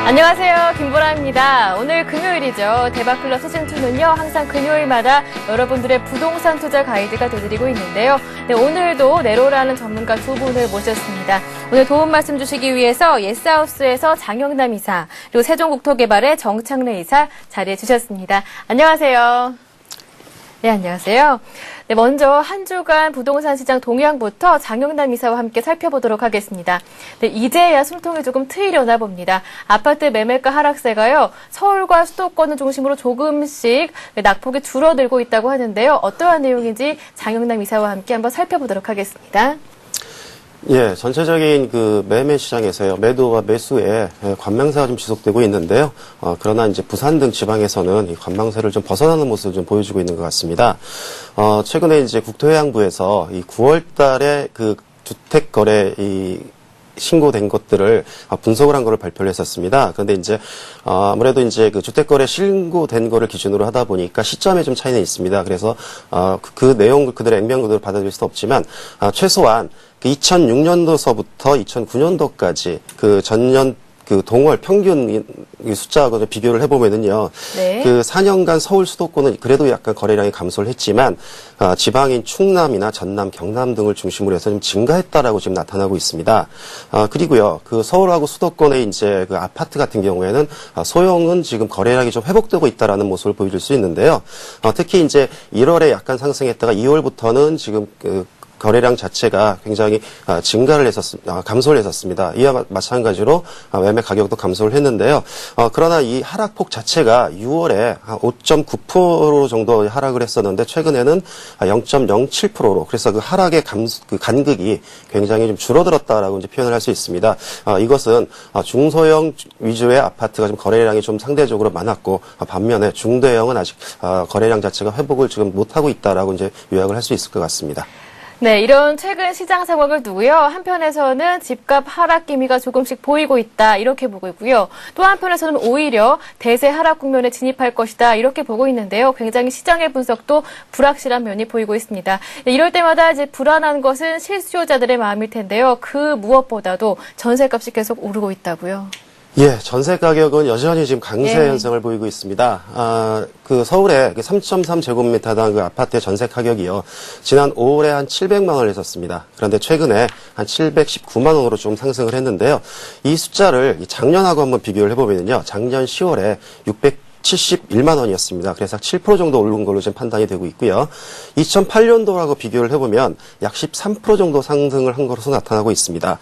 안녕하세요. 김보라입니다. 오늘 금요일이죠. 대박클럽 시즌2는요. 항상 금요일마다 여러분들의 부동산 투자 가이드가 되드리고 있는데요. 네, 오늘도 네로라는 전문가 두 분을 모셨습니다. 오늘 도움 말씀 주시기 위해서 예스하우스에서 장영남 이사, 그리고 세종국토개발의 정창래 이사 자리해 주셨습니다. 안녕하세요. 네, 안녕하세요. 네, 먼저 한 주간 부동산 시장 동향부터 장영남 이사와 함께 살펴보도록 하겠습니다. 네, 이제야 숨통이 조금 트이려나 봅니다. 아파트 매매가 하락세가요, 서울과 수도권을 중심으로 조금씩 낙폭이 줄어들고 있다고 하는데요. 어떠한 내용인지 장영남 이사와 함께 한번 살펴보도록 하겠습니다. 예, 전체적인 그 매매 시장에서요, 매도와 매수에 관망세가 좀 지속되고 있는데요. 그러나 이제 부산 등 지방에서는 이 관망세를 좀 벗어나는 모습을 좀 보여주고 있는 것 같습니다. 최근에 이제 국토해양부에서 이 9월 달에 그 주택 거래 신고된 것들을 분석을 한 거를 발표를 했었습니다. 그런데 이제 아무래도 이제 그 주택거래 신고된 거를 기준으로 하다 보니까 시점에 좀 차이는 있습니다. 그래서 그 내용을 그대로 액면 그대로 받아들일 수 없지만 최소한 그 2006년도서부터 2009년도까지 그 전년 그 동월 평균 숫자하고 비교를 해보면은요, 네. 그 4년간 서울 수도권은 그래도 약간 거래량이 감소를 했지만 지방인 충남이나 전남, 경남 등을 중심으로 해서 좀 증가했다라고 지금 나타나고 있습니다. 그리고요, 그 서울하고 수도권의 이제 그 아파트 같은 경우에는 소형은 지금 거래량이 좀 회복되고 있다라는 모습을 보여줄 수 있는데요. 특히 이제 1월에 약간 상승했다가 2월부터는 지금 거래량 자체가 굉장히 감소를 했었습니다. 이와 마찬가지로 매매 가격도 감소를 했는데요. 그러나 이 하락폭 자체가 6월에 5.9% 정도 하락을 했었는데 최근에는 0.07%로, 그래서 그 하락의 간극이 굉장히 좀 줄어들었다라고 이제 표현을 할 수 있습니다. 이것은 중소형 위주의 아파트가 좀 거래량이 좀 상대적으로 많았고, 반면에 중대형은 아직 거래량 자체가 회복을 지금 못하고 있다라고 이제 요약을 할 수 있을 것 같습니다. 네, 이런 최근 시장 상황을 두고요. 한편에서는 집값 하락 기미가 조금씩 보이고 있다, 이렇게 보고 있고요. 또 한편에서는 오히려 대세 하락 국면에 진입할 것이다, 이렇게 보고 있는데요. 굉장히 시장의 분석도 불확실한 면이 보이고 있습니다. 네, 이럴 때마다 이제 불안한 것은 실수요자들의 마음일 텐데요. 그 무엇보다도 전세값이 계속 오르고 있다고요. 예, 전세 가격은 여전히 지금 강세 현상을 보이고 있습니다. 그 서울의 3.3제곱미터당 그 아파트의 전세 가격이요, 지난 5월에 한 700만 원을 했었습니다. 그런데 최근에 한 719만 원으로 좀 상승을 했는데요. 이 숫자를 작년하고 한번 비교를 해보면요, 작년 10월에 671만 원이었습니다. 그래서 7% 정도 오른 걸로 지금 판단이 되고 있고요. 2008년도하고 비교를 해보면 약 13% 정도 상승을 한 것으로 나타나고 있습니다.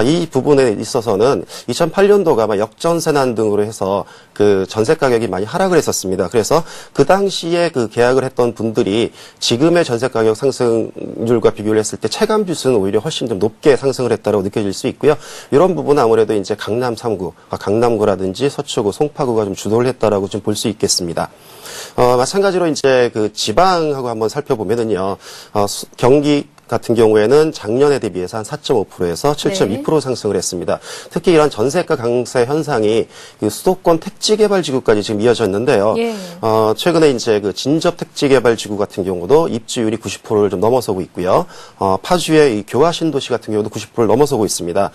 이 부분에 있어서는 2008년도가 역전세난 등으로 해서 그 전세 가격이 많이 하락을 했었습니다. 그래서 그 당시에 그 계약을 했던 분들이 지금의 전세 가격 상승률과 비교를 했을 때 체감 지수는 오히려 훨씬 좀 높게 상승을 했다고 느껴질 수 있고요. 이런 부분은 아무래도 이제 강남 3구, 강남구라든지 서초구, 송파구가 좀 주도를 했다라고 좀 볼 수 있겠습니다. 마찬가지로 이제 그 지방하고 한번 살펴보면은요, 경기 같은 경우에는 작년에 대비해서 한 4.5%에서 7.2% 상승을 했습니다. 특히 이런 전세가 강세 현상이 그 수도권 택지개발지구까지 지금 이어졌는데요. 최근에 이제 그 진접 택지개발지구 같은 경우도 입주율이 90%를 좀 넘어서고 있고요. 파주의 이 교화 신도시 같은 경우도 90%를 넘어서고 있습니다.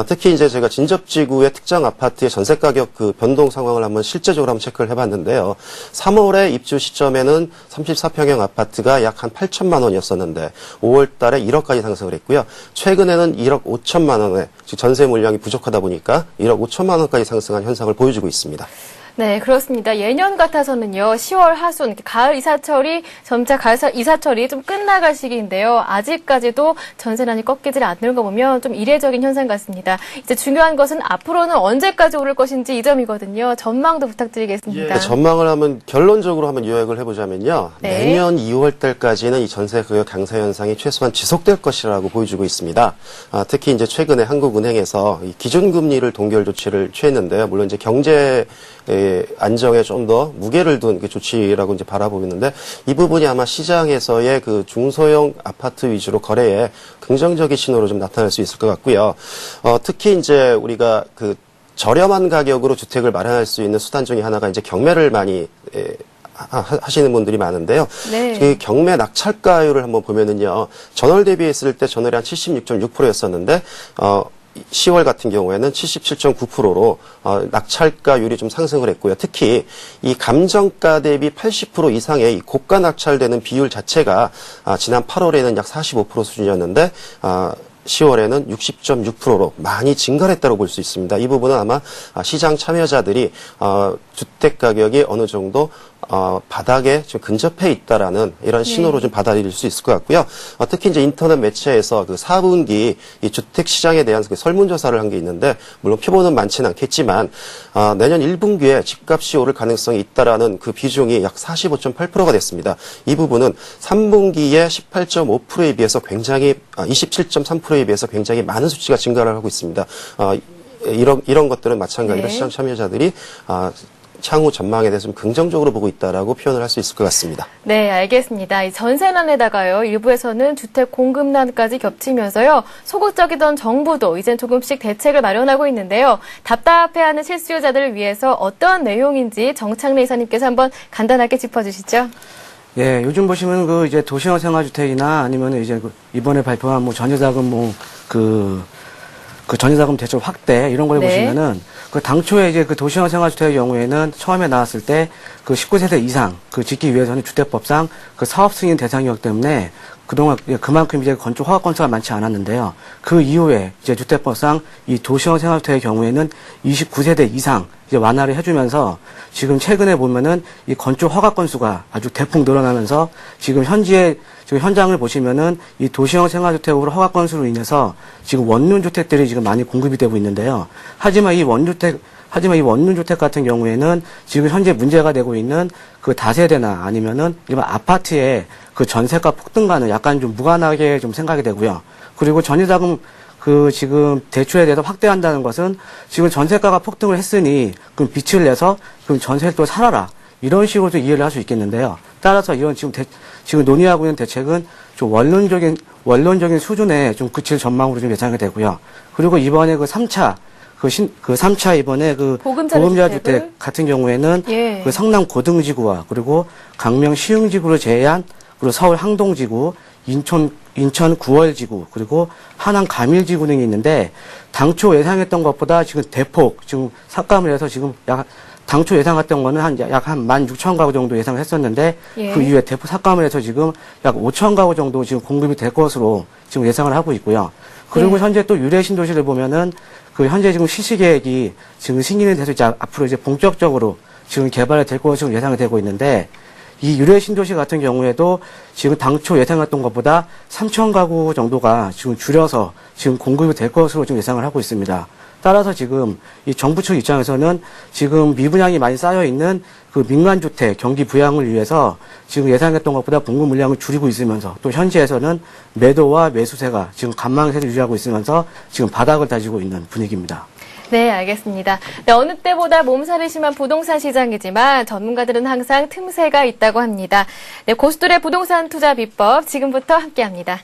특히 이제 제가 진접지구의 특정 아파트의 전세 가격 그 변동 상황을 한번 실제적으로 한번 체크를 해봤는데요. 3월에 입주 시점에는 34평형 아파트가 약 한 8천만 원이었었는데 5월 달에 1억까지 상승을 했고요. 최근에는 1억 5천만 원에 전세 물량이 부족하다 보니까 1억 5천만 원까지 상승한 현상을 보여주고 있습니다. 네, 그렇습니다. 예년 같아서는요, 10월 하순, 가을 이사철이, 점차 가을 이사철이 좀 끝나갈 시기인데요. 아직까지도 전세난이 꺾이질 않는 거 보면 좀 이례적인 현상 같습니다. 이제 중요한 것은 앞으로는 언제까지 오를 것인지 이 점이거든요. 전망도 부탁드리겠습니다. 예, 전망을 하면 결론적으로 한번 요약을 해보자면요. 네. 내년 2월 달까지는 이 전세 가격 강세 현상이 최소한 지속될 것이라고 보여주고 있습니다. 특히 이제 최근에 한국은행에서 이 기준금리를 동결 조치를 취했는데요. 물론 이제 경제 안정에 좀 더 무게를 둔 그 조치라고 이제 바라보는데, 이 부분이 아마 시장에서의 그 중소형 아파트 위주로 거래에 긍정적인 신호로 좀 나타날 수 있을 것 같고요. 특히 이제 우리가 그 저렴한 가격으로 주택을 마련할 수 있는 수단 중에 하나가 이제 경매를 많이 하시는 분들이 많은데요. 네. 그 경매 낙찰가율을 한번 보면은요, 전월 대비했을 때 전월이 한 76.6%였었는데, 10월 같은 경우에는 77.9%로 낙찰가율이 좀 상승을 했고요. 특히 이 감정가 대비 80% 이상의 이 고가 낙찰되는 비율 자체가 지난 8월에는 약 45% 수준이었는데 10월에는 60.6%로 많이 증가를 했다고 볼 수 있습니다. 이 부분은 아마 시장 참여자들이 주택 가격이 어느 정도 바닥에 좀 근접해 있다라는 이런 신호로 좀 받아들일 수 있을 것 같고요. 특히 이제 인터넷 매체에서 그 4분기 이 주택 시장에 대한 그 설문조사를 한 게 있는데, 물론 표본은 많지는 않겠지만, 내년 1분기에 집값이 오를 가능성이 있다라는 그 비중이 약 45.8%가 됐습니다. 이 부분은 3분기에 18.5%에 비해서 굉장히, 27.3%에 비해서 굉장히 많은 수치가 증가를 하고 있습니다. 이런 것들은 마찬가지로 네. 시장 참여자들이 향후 전망에 대해서 좀 긍정적으로 보고 있다라고 표현을 할 수 있을 것 같습니다. 네, 알겠습니다. 이 전세난에다가요, 일부에서는 주택 공급난까지 겹치면서요, 소극적이던 정부도 이젠 조금씩 대책을 마련하고 있는데요. 답답해하는 실수요자들을 위해서 어떤 내용인지 정창래 이사님께서 한번 간단하게 짚어주시죠. 예, 요즘 보시면 그 이제 도시형 생활주택이나 아니면 이제 이번에 발표한 뭐 전세자금 그 전세자금 대출 확대 이런 걸 네. 보시면은 그 당초에 이제 그 도시형 생활주택의 경우에는 처음에 나왔을 때 그 19세대 이상 그 짓기 위해서는 주택법상 그 사업 승인 대상이었기 때문에 그동안 그만큼 이제 건축 허가 건수가 많지 않았는데요. 그 이후에 이제 주택법상 이 도시형 생활주택의 경우에는 29세대 이상 이제 완화를 해주면서 지금 최근에 보면은 이 건축 허가 건수가 아주 대폭 늘어나면서 지금 현장을 보시면은 이 도시형 생활주택으로 허가 건수로 인해서 지금 원룸주택들이 지금 많이 공급이 되고 있는데요. 하지만 이 원룸주택 같은 경우에는 지금 현재 문제가 되고 있는 그 다세대나 아니면은 일반 아파트의 그 전세가 폭등과는 약간 좀 무관하게 좀 생각이 되고요. 그리고 전세자금 그 지금 대출에 대해서 확대한다는 것은 지금 전세가가 폭등을 했으니 그럼 빚을 내서 그럼 전세를 또 살아라. 이런 식으로 좀 이해를 할 수 있겠는데요. 따라서 이런 지금 논의하고 있는 대책은 좀 원론적인 수준에 좀 그칠 전망으로 좀 예상이 되고요. 그리고 이번에 그 3차 이번에 그 보금자 주택 같은 경우에는 예. 그 성남 고등지구와 그리고 강명 시흥지구를 제외한 그리고 서울 항동지구, 인천 구월지구, 그리고 하남 가밀지구 등이 있는데 당초 예상했던 것보다 지금 대폭 지금 삭감을 해서 지금 당초 예상했던 거는 약 한 16,000가구 정도 예상을 했었는데 예. 그 이후에 대폭 삭감을 해서 지금 약 5,000가구 정도 지금 공급이 될 것으로 지금 예상을 하고 있고요. 그리고 네. 현재 또 유래 신도시를 보면은 그 현재 지금 실시 계획이 지금 승인이 돼서 이제 앞으로 이제 본격적으로 지금 개발이 될 것으로 예상이 되고 있는데 이 유래 신도시 같은 경우에도 지금 당초 예상했던 것보다 3,000가구 정도가 지금 줄여서 지금 공급이 될 것으로 지금 예상을 하고 있습니다. 따라서 지금 이 정부 측 입장에서는 지금 미분양이 많이 쌓여 있는 그 민간주택 경기 부양을 위해서 지금 예상했던 것보다 공급 물량을 줄이고 있으면서 또 현지에서는 매도와 매수세가 지금 간망세를 유지하고 있으면서 지금 바닥을 다지고 있는 분위기입니다. 네, 알겠습니다. 네, 어느 때보다 몸살이 심한 부동산 시장이지만 전문가들은 항상 틈새가 있다고 합니다. 네, 고수들의 부동산 투자 비법 지금부터 함께합니다.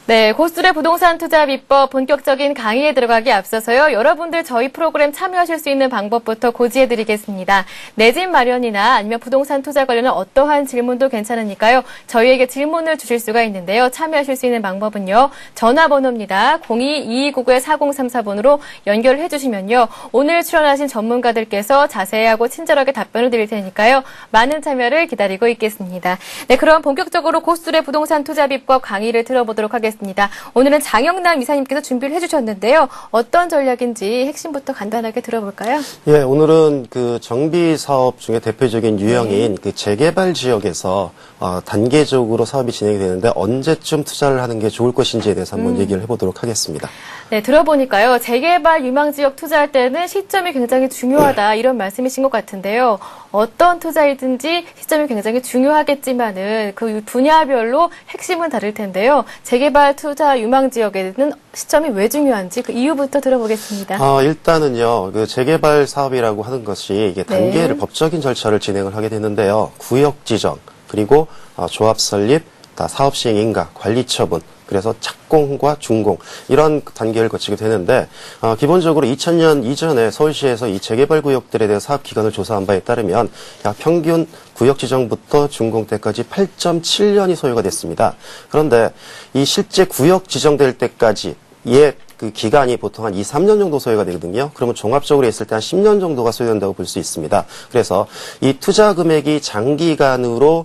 네, 고수들의 부동산 투자 비법 본격적인 강의에 들어가기 앞서서요. 여러분들 저희 프로그램 참여하실 수 있는 방법부터 고지해드리겠습니다. 내 집 마련이나 아니면 부동산 투자 관련한 어떠한 질문도 괜찮으니까요. 저희에게 질문을 주실 수가 있는데요. 참여하실 수 있는 방법은요. 전화번호입니다. 02-2299-4034번으로 연결을 해주시면요. 오늘 출연하신 전문가들께서 자세하고 친절하게 답변을 드릴 테니까요. 많은 참여를 기다리고 있겠습니다. 네, 그럼 본격적으로 고수들의 부동산 투자 비법 강의를 들어보도록 하겠습니다. 오늘은 장영남 이사님께서 준비를 해주셨는데요. 어떤 전략인지 핵심부터 간단하게 들어볼까요? 예, 오늘은 그 정비 사업 중에 대표적인 유형인 그 재개발 지역에서 단계적으로 사업이 진행이 되는데 언제쯤 투자를 하는 게 좋을 것인지에 대해서 한번 얘기를 해보도록 하겠습니다. 네, 들어보니까요. 재개발 유망 지역 투자할 때는 시점이 굉장히 중요하다 이런 말씀이신 것 같은데요. 어떤 투자이든지 시점이 굉장히 중요하겠지만은 그 분야별로 핵심은 다를 텐데요. 재개발 투자 유망 지역에는 시점이 왜 중요한지 그 이유부터 들어보겠습니다. 일단은요, 그 재개발 사업이라고 하는 것이 이게 단계를 네. 법적인 절차를 진행을 하게 되는데요. 구역 지정, 그리고 조합 설립, 사업 시행 인가, 관리 처분, 그래서 착공과 준공 이런 단계를 거치게 되는데 기본적으로 2000년 이전에 서울시에서 이 재개발 구역들에 대한 사업 기간을 조사한 바에 따르면 약 평균 구역 지정부터 준공 때까지 8.7년이 소요가 됐습니다. 그런데 이 실제 구역 지정될 때까지 그 기간이 보통 한 2, 3년 정도 소요가 되거든요. 그러면 종합적으로 했을 때 한 10년 정도가 소요된다고 볼 수 있습니다. 그래서 이 투자 금액이 장기간으로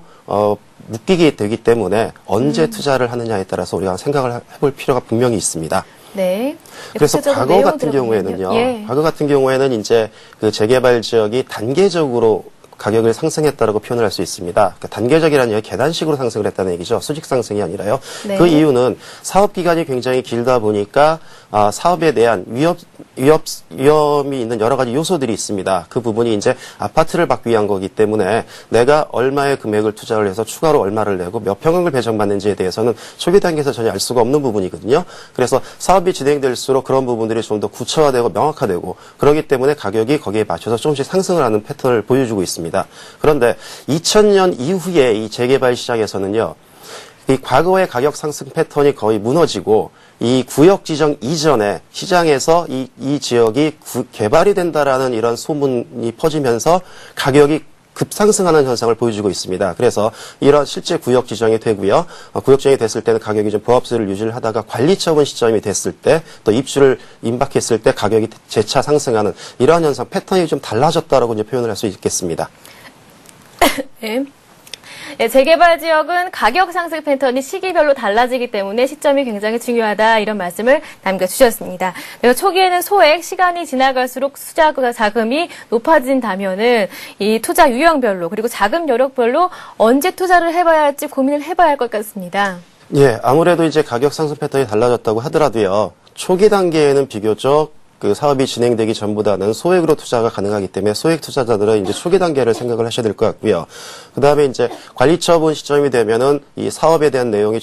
묶이게 되기 때문에 언제 투자를 하느냐에 따라서 우리가 생각을 해볼 필요가 분명히 있습니다. 네. 그래서 구체적으로 과거 내용 같은 들어보면요. 경우에는요. 예. 과거 같은 경우에는 이제 그 재개발 지역이 단계적으로 가격을 상승했다라고 표현을 할 수 있습니다. 그러니까 단계적이라는 얘기 계단식으로 상승을 했다는 얘기죠. 수직 상승이 아니라요. 네. 그 이유는 사업 기간이 굉장히 길다 보니까 사업에 대한 위험이 있는 여러 가지 요소들이 있습니다. 그 부분이 이제 아파트를 받기 위한 거기 때문에 내가 얼마의 금액을 투자를 해서 추가로 얼마를 내고 몇 평을 배정받는지에 대해서는 초기 단계에서 전혀 알 수가 없는 부분이거든요. 그래서 사업이 진행될수록 그런 부분들이 좀 더 구체화되고 명확화되고 그렇기 때문에 가격이 거기에 맞춰서 조금씩 상승을 하는 패턴을 보여주고 있습니다. 그런데 2000년 이후에 이 재개발 시장에서는요. 이 과거의 가격 상승 패턴이 거의 무너지고 이 구역 지정 이전에 시장에서 이 지역이 개발이 된다라는 이런 소문이 퍼지면서 가격이 급상승하는 현상을 보여주고 있습니다. 그래서 이런 실제 구역 지정이 되고요. 구역 지정이 됐을 때는 가격이 좀 보합수를 유지를 하다가 관리 처분 시점이 됐을 때 또 입주를 임박했을 때 가격이 재차 상승하는 이러한 현상 패턴이 좀 달라졌다라고 이제 표현을 할 수 있겠습니다. 네. 네, 재개발 지역은 가격 상승 패턴이 시기별로 달라지기 때문에 시점이 굉장히 중요하다 이런 말씀을 남겨주셨습니다. 그래서 초기에는 소액, 시간이 지나갈수록 투자 자금이 높아진다면은 이 투자 유형별로 그리고 자금 여력별로 언제 투자를 해봐야 할지 고민을 해봐야 할 것 같습니다. 예, 아무래도 이제 가격 상승 패턴이 달라졌다고 하더라도요. 초기 단계에는 비교적 그 사업이 진행되기 전보다는 소액으로 투자가 가능하기 때문에 소액 투자자들은 이제 초기 단계를 생각을 하셔야 될 것 같고요. 그 다음에 이제 관리 처분 시점이 되면은 이 사업에 대한 내용이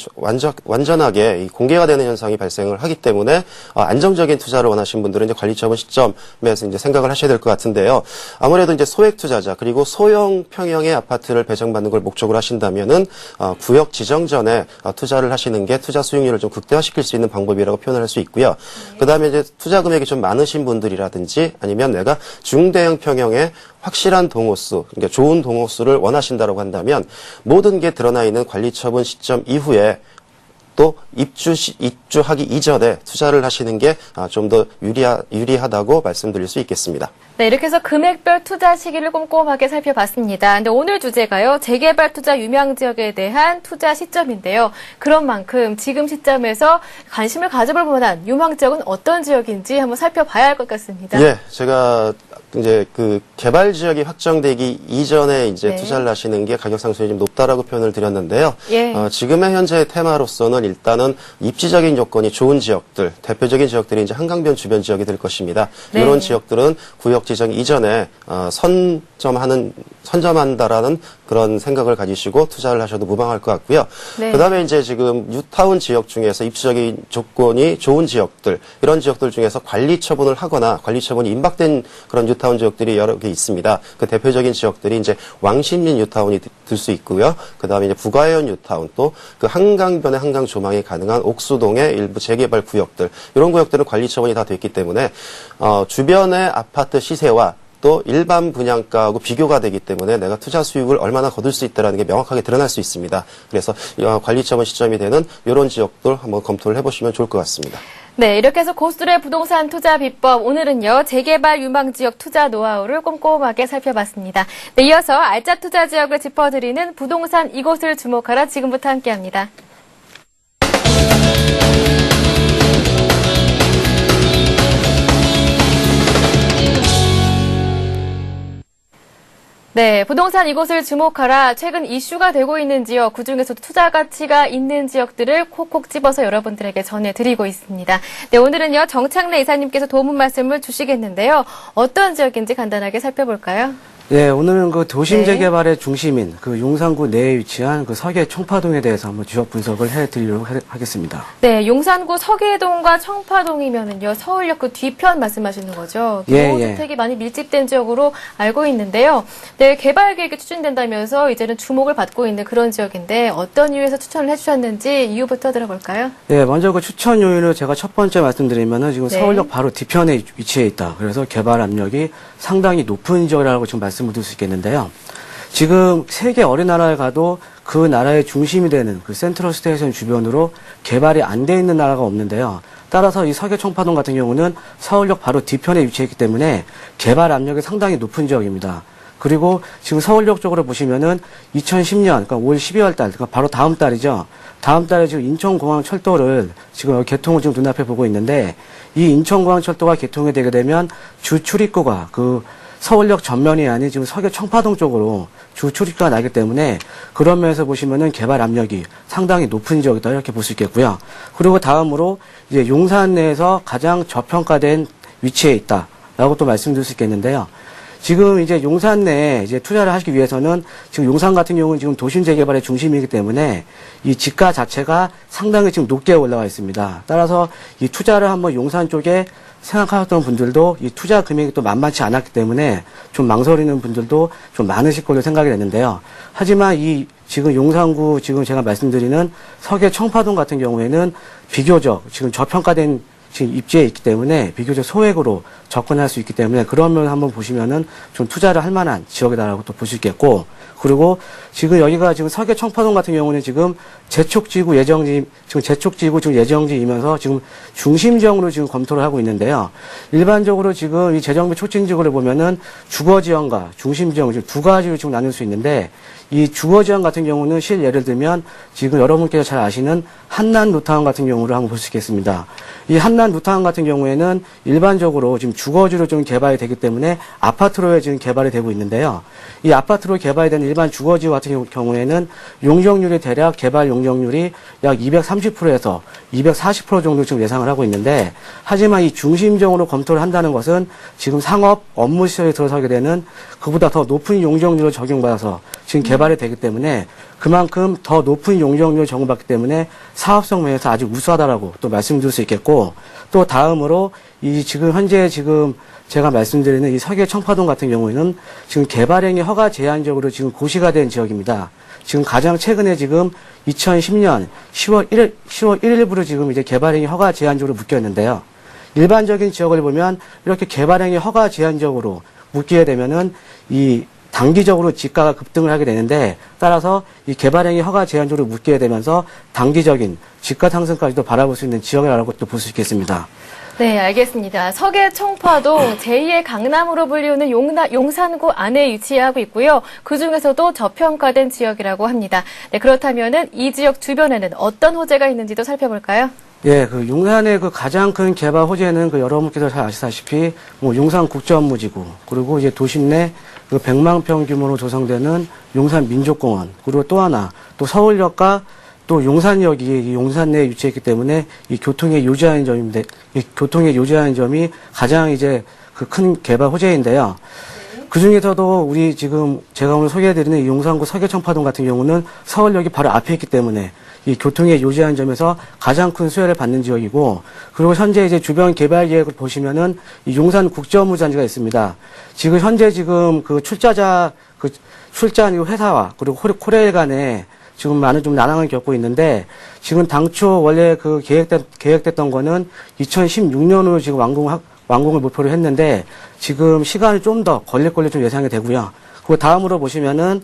완전하게 공개가 되는 현상이 발생을 하기 때문에 안정적인 투자를 원하시는 분들은 이제 관리 처분 시점에서 이제 생각을 하셔야 될 것 같은데요. 아무래도 이제 소액 투자자 그리고 소형 평형의 아파트를 배정받는 걸 목적으로 하신다면은 구역 지정 전에 투자를 하시는 게 투자 수익률을 좀 극대화시킬 수 있는 방법이라고 표현을 할 수 있고요. 그 다음에 이제 투자 금액이 좀 많으신 분들이라든지 아니면 내가 중대형 평형의 확실한 동호수, 그러니까 좋은 동호수를 원하신다고 한다면 모든 게 드러나 있는 관리 처분 시점 이후에 또 입주하기 이전에 투자를 하시는 게 좀 더 유리하다고 말씀드릴 수 있겠습니다. 네, 이렇게 해서 금액별 투자 시기를 꼼꼼하게 살펴봤습니다. 근데 오늘 주제가요, 재개발 투자 유망 지역에 대한 투자 시점인데요. 그런 만큼 지금 시점에서 관심을 가져볼 만한 유망 지역은 어떤 지역인지 한번 살펴봐야 할 것 같습니다. 예, 제가 이제 그 개발 지역이 확정되기 이전에 이제 네. 투자를 하시는 게 가격 상승이 좀 높다라고 표현을 드렸는데요. 예. 지금의 현재 테마로서는 일단은 입지적인 요건이 좋은 지역들, 대표적인 지역들이 이제 한강변 주변 지역이 될 것입니다. 네. 이런 지역들은 구역 지정 이전에 선점한다라는 그런 생각을 가지시고 투자를 하셔도 무방할 것 같고요. 네. 그다음에 이제 지금 뉴타운 지역 중에서 입지적인 조건이 좋은 지역들, 이런 지역들 중에서 관리 처분을 하거나 관리 처분이 임박된 그런 뉴타운 지역들이 여러 개 있습니다. 그 대표적인 지역들이 이제 왕십리 뉴타운이 들 수 있고요. 그다음에 이제 부가해안 뉴타운, 또 그 한강변에 한강 조망이 가능한 옥수동의 일부 재개발 구역들, 이런 구역들은 관리 처분이 다 됐기 때문에 주변의 아파트 시세와 또 일반 분양가하고 비교가 되기 때문에 내가 투자 수익을 얼마나 거둘 수 있다는 게 명확하게 드러날 수 있습니다. 그래서 관리 처분 시점이 되는 이런 지역들 한번 검토를 해보시면 좋을 것 같습니다. 네, 이렇게 해서 고수들의 부동산 투자 비법, 오늘은요, 재개발 유망 지역 투자 노하우를 꼼꼼하게 살펴봤습니다. 네, 이어서 알짜 투자 지역을 짚어드리는 부동산 이곳을 주목하라 지금부터 함께합니다. 네, 부동산 이곳을 주목하라. 최근 이슈가 되고 있는 지역, 그중에서도 투자 가치가 있는 지역들을 콕콕 집어서 여러분들에게 전해드리고 있습니다. 네, 오늘은요, 정창래 이사님께서 도움 말씀을 주시겠는데요. 어떤 지역인지 간단하게 살펴볼까요? 예, 오늘은 그 도심 네. 재개발의 중심인 그 용산구 내에 위치한 그 서계 청파동에 대해서 한번 지역 분석을 해드리려고 하겠습니다. 네, 용산구 서계동과 청파동이면은요, 서울역 그 뒤편 말씀하시는 거죠? 예, 주택이 많이 밀집된 지역으로 알고 있는데요. 네, 개발 계획이 추진된다면서 이제는 주목을 받고 있는 그런 지역인데 어떤 이유에서 추천을 해주셨는지 이유부터 들어볼까요? 네, 먼저 그 추천 요인을 제가 첫 번째 말씀드리면은 지금 네. 서울역 바로 뒤편에 위치해 있다. 그래서 개발 압력이 상당히 높은 지역이라고 지금 말씀을 드릴 수 있겠는데요. 지금 세계 어느 나라에 가도 그 나라의 중심이 되는 그 센트럴 스테이션 주변으로 개발이 안 돼 있는 나라가 없는데요. 따라서 이 서계 청파동 같은 경우는 서울역 바로 뒤편에 위치해 있기 때문에 개발 압력이 상당히 높은 지역입니다. 그리고 지금 서울역 쪽으로 보시면은 2010년, 그러니까 올 12월 달, 그러니까 바로 다음 달이죠. 다음 달에 지금 인천공항 철도를 지금 개통을 지금 눈앞에 보고 있는데 이 인천공항 철도가 개통이 되게 되면 주 출입구가 그 서울역 전면이 아닌 지금 서계 청파동 쪽으로 주 출입구가 나기 때문에 그런 면에서 보시면은 개발 압력이 상당히 높은 지역이다 이렇게 볼 수 있겠고요. 그리고 다음으로 이제 용산 내에서 가장 저평가된 위치에 있다라고 또 말씀드릴 수 있겠는데요. 지금 이제 용산 내에 이제 투자를 하시기 위해서는 지금 용산 같은 경우는 지금 도심 재개발의 중심이기 때문에 이 지가 자체가 상당히 지금 높게 올라와 있습니다. 따라서 이 투자를 한번 용산 쪽에 생각하셨던 분들도 이 투자 금액이 또 만만치 않았기 때문에 좀 망설이는 분들도 좀 많으실 걸로 생각이 됐는데요. 하지만 이 지금 용산구 지금 제가 말씀드리는 서계 청파동 같은 경우에는 비교적 지금 저평가된 지금 입지에 있기 때문에 비교적 소액으로 접근할 수 있기 때문에 그런 면 한번 보시면은 좀 투자를 할 만한 지역이다라고 또 볼 수 있겠고, 그리고 지금 여기가 지금 서계 청파동 같은 경우는 지금 재촉지구 예정지, 지금 재촉지구 지금 예정지이면서 지금 중심지역으로 지금 검토를 하고 있는데요. 일반적으로 지금 이 재정비 촉진지구를 보면은 주거지형과 중심지형 지금 두 가지로 지금 나눌 수 있는데 이 주거지형 같은 경우는 실 예를 들면 지금 여러분께서 잘 아시는 한남 루타운 같은 경우를 한번 볼 수 있겠습니다. 이 한남 루타운 같은 경우에는 일반적으로 지금 주거지로 좀 개발이 되기 때문에 아파트로 지금 개발이 되고 있는데요. 이 아파트로 개발이 되는 일반 주거지 같은 경우에는 용적률이 대략 개발 용적률이 약 230%에서 240% 정도 지금 예상을 하고 있는데, 하지만 이 중심적으로 검토를 한다는 것은 지금 상업 업무 시설에 들어서게 되는 그보다 더 높은 용적률을 적용받아서 지금 개발이 되기 때문에 그만큼 더 높은 용적률을 적용받기 때문에 사업성 면에서 아주 우수하다라고 또 말씀드릴 수 있겠고, 또 다음으로 이 지금 현재 지금 제가 말씀드리는 이 서계 청파동 같은 경우에는 지금 개발행위 허가 제한적으로 지금 고시가 된 지역입니다. 지금 가장 최근에 지금 2010년 10월 1일부로 지금 이제 개발행위 허가 제한적으로 묶였는데요. 일반적인 지역을 보면 이렇게 개발행위 허가 제한적으로 묶이게 되면은 이 단기적으로 지가가 급등을 하게 되는데, 따라서 이 개발행위 허가 제한적으로 묶이게 되면서 단기적인 지가 상승까지도 바라볼 수 있는 지역이라고 또 볼 수 있겠습니다. 네, 알겠습니다. 서계 청파동 제2의 강남으로 불리우는 용산구 안에 위치하고 있고요. 그중에서도 저평가된 지역이라고 합니다. 네, 그렇다면은 이 지역 주변에는 어떤 호재가 있는지도 살펴볼까요? 예, 그 용산의 그 가장 큰 개발 호재는 그 여러분께서 잘 아시다시피 뭐 용산 국제업무지구, 그리고 이제 도심 내 그 100만 평 규모로 조성되는 용산 민족공원, 그리고 또 하나 또 서울역과 또 용산역이 용산 내에 위치했기 때문에 이 교통의 요지하는 점인데, 이 교통의 요지하는 점이 가장 이제 그 큰 개발 호재인데요. 그 중에서도 우리 지금 제가 오늘 소개해드리는 이 용산구 서계청파동 같은 경우는 서울역이 바로 앞에 있기 때문에 이 교통의 요지하는 점에서 가장 큰 수혜를 받는 지역이고, 그리고 현재 이제 주변 개발 계획을 보시면은 이 용산 국제업무단지가 있습니다. 지금 현재 지금 그 출자자 그 출자한 회사와 그리고 코레일 간에 지금 많은 좀 난항을 겪고 있는데, 지금 당초 원래 그 계획됐던 거는 2016년으로 지금 완공을 목표로 했는데 지금 시간이 좀 더 걸릴 걸로 좀 예상이 되고요. 그 다음으로 보시면은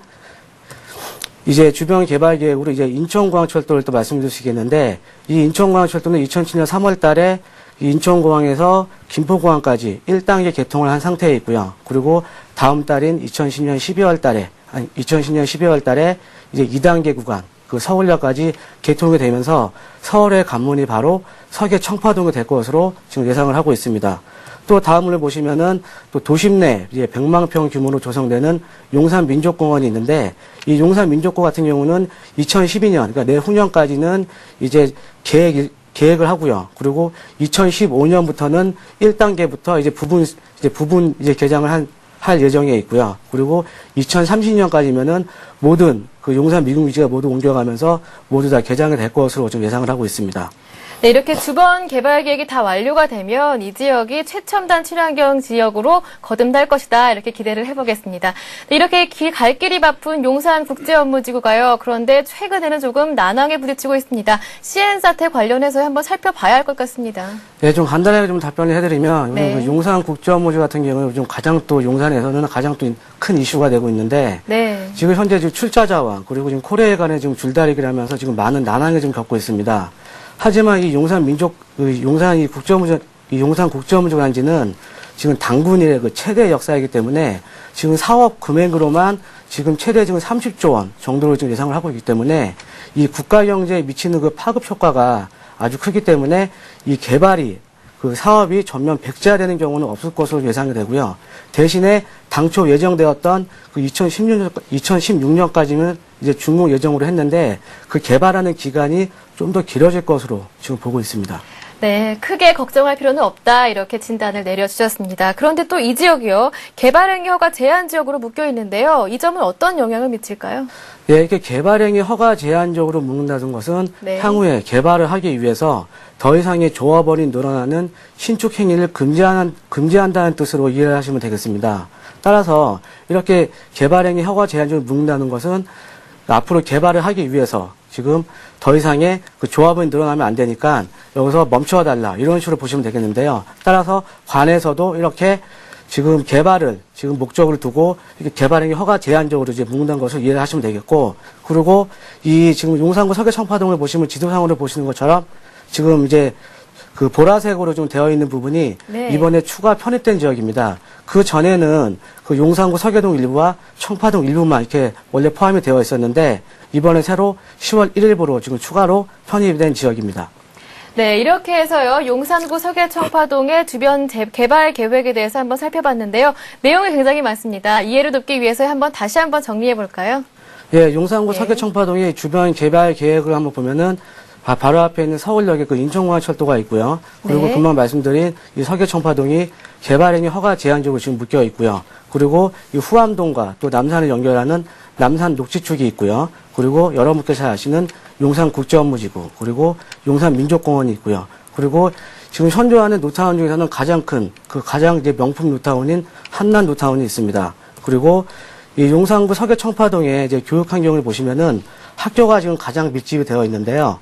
이제 주변 개발 계획으로 이제 인천공항철도를 또 말씀드리겠는데, 이 인천공항철도는 2007년 3월 달에 인천공항에서 김포공항까지 1단계 개통을 한 상태에 있고요. 그리고 다음 달인 2010년 12월 달에 이제 2단계 구간, 그 서울역까지 개통이 되면서 서울의 관문이 바로 서계 청파동이 될 것으로 지금 예상을 하고 있습니다. 또 다음을 보시면은 또 도심 내 이제 100만 평 규모로 조성되는 용산 민족공원이 있는데, 이 용산 민족공원 같은 경우는 2012년, 그러니까 내후년까지는 이제 계획을 하고요. 그리고 2015년부터는 1단계부터 이제 부분 개장을 할 예정에 있고요. 그리고 2030년까지면은 모든 그 용산 미군 기지가 모두 옮겨가면서 모두 다 개장이 될 것으로 좀 예상을 하고 있습니다. 네, 이렇게 두 번 개발 계획이 다 완료가 되면 이 지역이 최첨단 친환경 지역으로 거듭날 것이다. 이렇게 기대를 해보겠습니다. 네, 이렇게 갈 길이 바쁜 용산국제업무지구가요. 그런데 최근에는 조금 난항에 부딪히고 있습니다. 시행 사태 관련해서 한번 살펴봐야 할 것 같습니다. 네, 좀 간단하게 좀 답변을 해드리면 네. 그 용산국제업무지구 같은 경우는 요즘 가장 또 용산에서는 가장 또 큰 이슈가 되고 있는데 네. 지금 현재 지금 출자자와 그리고 지금 코레일 간에 지금 줄다리기를 하면서 지금 많은 난항을 좀 겪고 있습니다. 하지만 이 용산 국제업무지구단지는 지금 당군 이래 그 최대 역사이기 때문에 지금 사업 금액으로만 지금 최대 지금 30조 원 정도로 지금 예상을 하고 있기 때문에 이 국가 경제에 미치는 그 파급 효과가 아주 크기 때문에 이 개발이 그 사업이 전면 백지화되는 경우는 없을 것으로 예상이 되고요. 대신에 당초 예정되었던 그 2016년까지는 이제 준공 예정으로 했는데 그 개발하는 기간이 좀 더 길어질 것으로 지금 보고 있습니다. 네, 크게 걱정할 필요는 없다. 이렇게 진단을 내려주셨습니다. 그런데 또 이 지역이요. 개발행위 허가 제한 지역으로 묶여 있는데요. 이 점은 어떤 영향을 미칠까요? 네, 이렇게 개발행위 허가 제한적으로 묶는다는 것은 네. 향후에 개발을 하기 위해서 더 이상의 조합원이 늘어나는 신축 행위를 금지한다는 뜻으로 이해를 하시면 되겠습니다. 따라서 이렇게 개발행위 허가 제한적으로 묶는다는 것은 앞으로 개발을 하기 위해서 지금 더 이상의 그 조합원이 늘어나면 안 되니까 여기서 멈춰달라 이런 식으로 보시면 되겠는데요. 따라서 관에서도 이렇게 지금 개발을 지금 목적을 두고 이렇게 개발행위 허가 제한적으로 이제 묶는 것을 이해를 하시면 되겠고, 그리고 이 지금 용산구 서계청파동을 보시면 지도상으로 보시는 것처럼 지금 이제 그 보라색으로 좀 되어 있는 부분이 네. 이번에 추가 편입된 지역입니다. 그 전에는 그 용산구 서계동 일부와 청파동 일부만 이렇게 원래 포함이 되어 있었는데 이번에 새로 10월 1일부로 지금 추가로 편입된 지역입니다. 네, 이렇게 해서요. 용산구 서계청파동의 주변 개발 계획에 대해서 한번 살펴봤는데요. 내용이 굉장히 많습니다. 이해를 돕기 위해서 다시 한번 정리해 볼까요? 예, 용산구 네. 서계청파동의 주변 개발 계획을 한번 보면은 바로 앞에 있는 서울역에 그 인천공항철도가 있고요. 그리고 네. 금방 말씀드린 이 서계청파동이 개발행위 허가 제한적으로 지금 묶여 있고요. 그리고 이 후암동과 또 남산을 연결하는 남산 녹지축이 있고요. 그리고 여러분께서 잘 아시는 용산국제업무지구, 그리고 용산민족공원이 있고요. 그리고 지금 현존하는 노타운 중에서는 가장 큰, 가장 이제 명품 노타운인 한남 노타운이 있습니다. 그리고 이 용산구 서계청파동의 이제 교육 환경을 보시면은 학교가 지금 가장 밀집이 되어 있는데요.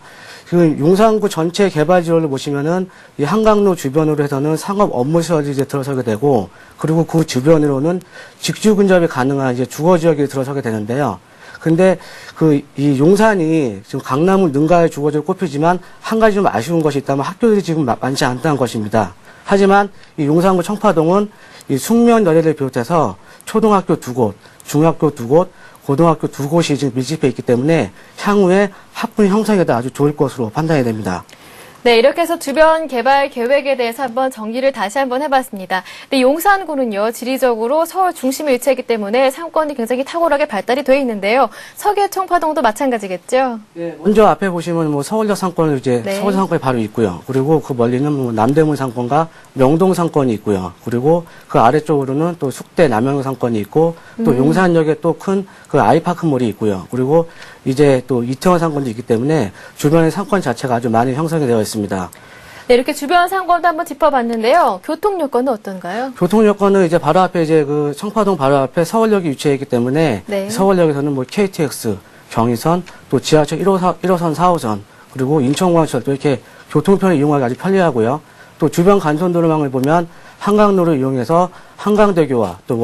그 용산구 전체 개발 지도를 보시면은 이 한강로 주변으로 해서는 상업 업무 시설이 이제 들어서게 되고, 그리고 그 주변으로는 직주 근접이 가능한 이제 주거 지역이 들어서게 되는데요. 근데 이 용산이 지금 강남을 능가할 주거지로 꼽히지만 한 가지 좀 아쉬운 것이 있다면 학교들이 지금 많지 않다는 것입니다. 하지만 이 용산구 청파동은 이 숙면여대를 비롯해서 초등학교 2곳, 중학교 2곳, 고등학교 2곳이 지금 밀집해 있기 때문에 향후에 학군 형성에도 아주 좋을 것으로 판단이 됩니다. 네, 이렇게 해서 주변 개발 계획에 대해서 한번 정리를 다시 한번 해봤습니다. 근데 용산구는요, 지리적으로 서울 중심에 위치했기 때문에 상권이 굉장히 탁월하게 발달이 돼 있는데요. 서계청파동도 마찬가지겠죠? 네, 먼저 앞에 보시면 뭐 서울역 상권을 이제 네. 서울 상권이 바로 있고요. 그리고 그 멀리는 뭐 남대문 상권과 명동 상권이 있고요. 그리고 그 아래쪽으로는 또 숙대 남영 상권이 있고 또 용산역에 또 큰 그 아이파크몰이 있고요. 그리고 이제 또 이태원 상권도 있기 때문에 주변의 상권 자체가 아주 많이 형성이 되어 있습니다. 네, 이렇게 주변 상권도 한번 짚어봤는데요. 교통 여건은 어떤가요? 교통 여건은 이제 바로 앞에 이제 그 청파동 바로 앞에 서울역이 위치해 있기 때문에 네. 서울역에서는 뭐 KTX, 경의선, 또 지하철 1호선, 4호선, 그리고 인천공항철도 이렇게 교통편을 이용하기 아주 편리하고요. 또 주변 간선도로망을 보면 한강로를 이용해서 한강대교와 또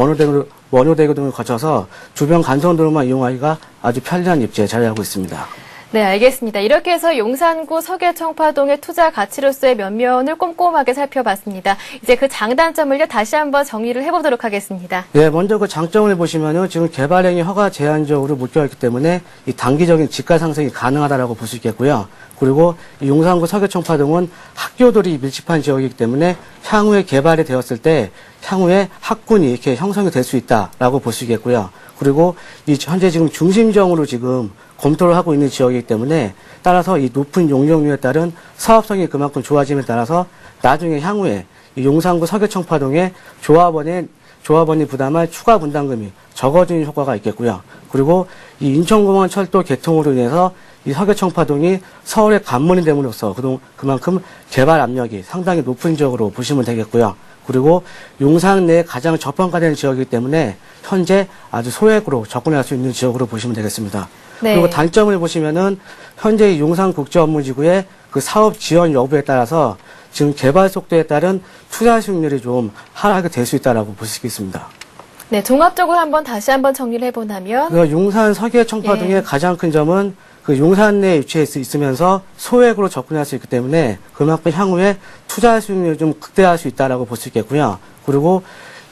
원효대교 등을 거쳐서 주변 간선도로만 이용하기가 아주 편리한 입지에 자리하고 있습니다. 네, 알겠습니다. 이렇게 해서 용산구 서계청파동의 투자 가치로서의 면면을 꼼꼼하게 살펴봤습니다. 이제 그 장단점을요, 다시 한번 정리를 해보도록 하겠습니다. 네, 먼저 그 장점을 보시면은 지금 개발행위 허가 제한적으로 묶여있기 때문에 이 단기적인 집가 상승이 가능하다라고 볼 수 있겠고요. 그리고 이 용산구 서계청파동은 학교들이 밀집한 지역이기 때문에 향후에 개발이 되었을 때 향후에 학군이 이렇게 형성이 될 수 있다라고 볼 수 있겠고요. 그리고 이 현재 지금 중심적으로 지금 검토를 하고 있는 지역이기 때문에 따라서 이 높은 용적률에 따른 사업성이 그만큼 좋아짐에 따라서 나중에 향후에 이 용산구 서계청파동의 조합원이 부담할 추가 분담금이 적어지는 효과가 있겠고요. 그리고 이 인천공항 철도 개통으로 인해서 이 서계청파동이 서울의 관문이 됨으로써 그만큼 개발 압력이 상당히 높은 지역으로 보시면 되겠고요. 그리고 용산 내에 가장 저평가된 지역이기 때문에 현재 아주 소액으로 접근할 수 있는 지역으로 보시면 되겠습니다. 네. 그리고 단점을 보시면은 현재 이 용산국제업무지구의 그 사업 지원 여부에 따라서 지금 개발 속도에 따른 투자 수익률이 좀 하락이 될 수 있다라고 볼 수 있습니다. 네, 종합적으로 다시 한번 정리를 해보자면. 그 용산 서계청파동의 예. 가장 큰 점은 그 용산 내에 위치해 있으면서 소액으로 접근할 수 있기 때문에 그만큼 향후에 투자 수익률이 좀 극대화할 수 있다라고 볼 수 있겠고요. 그리고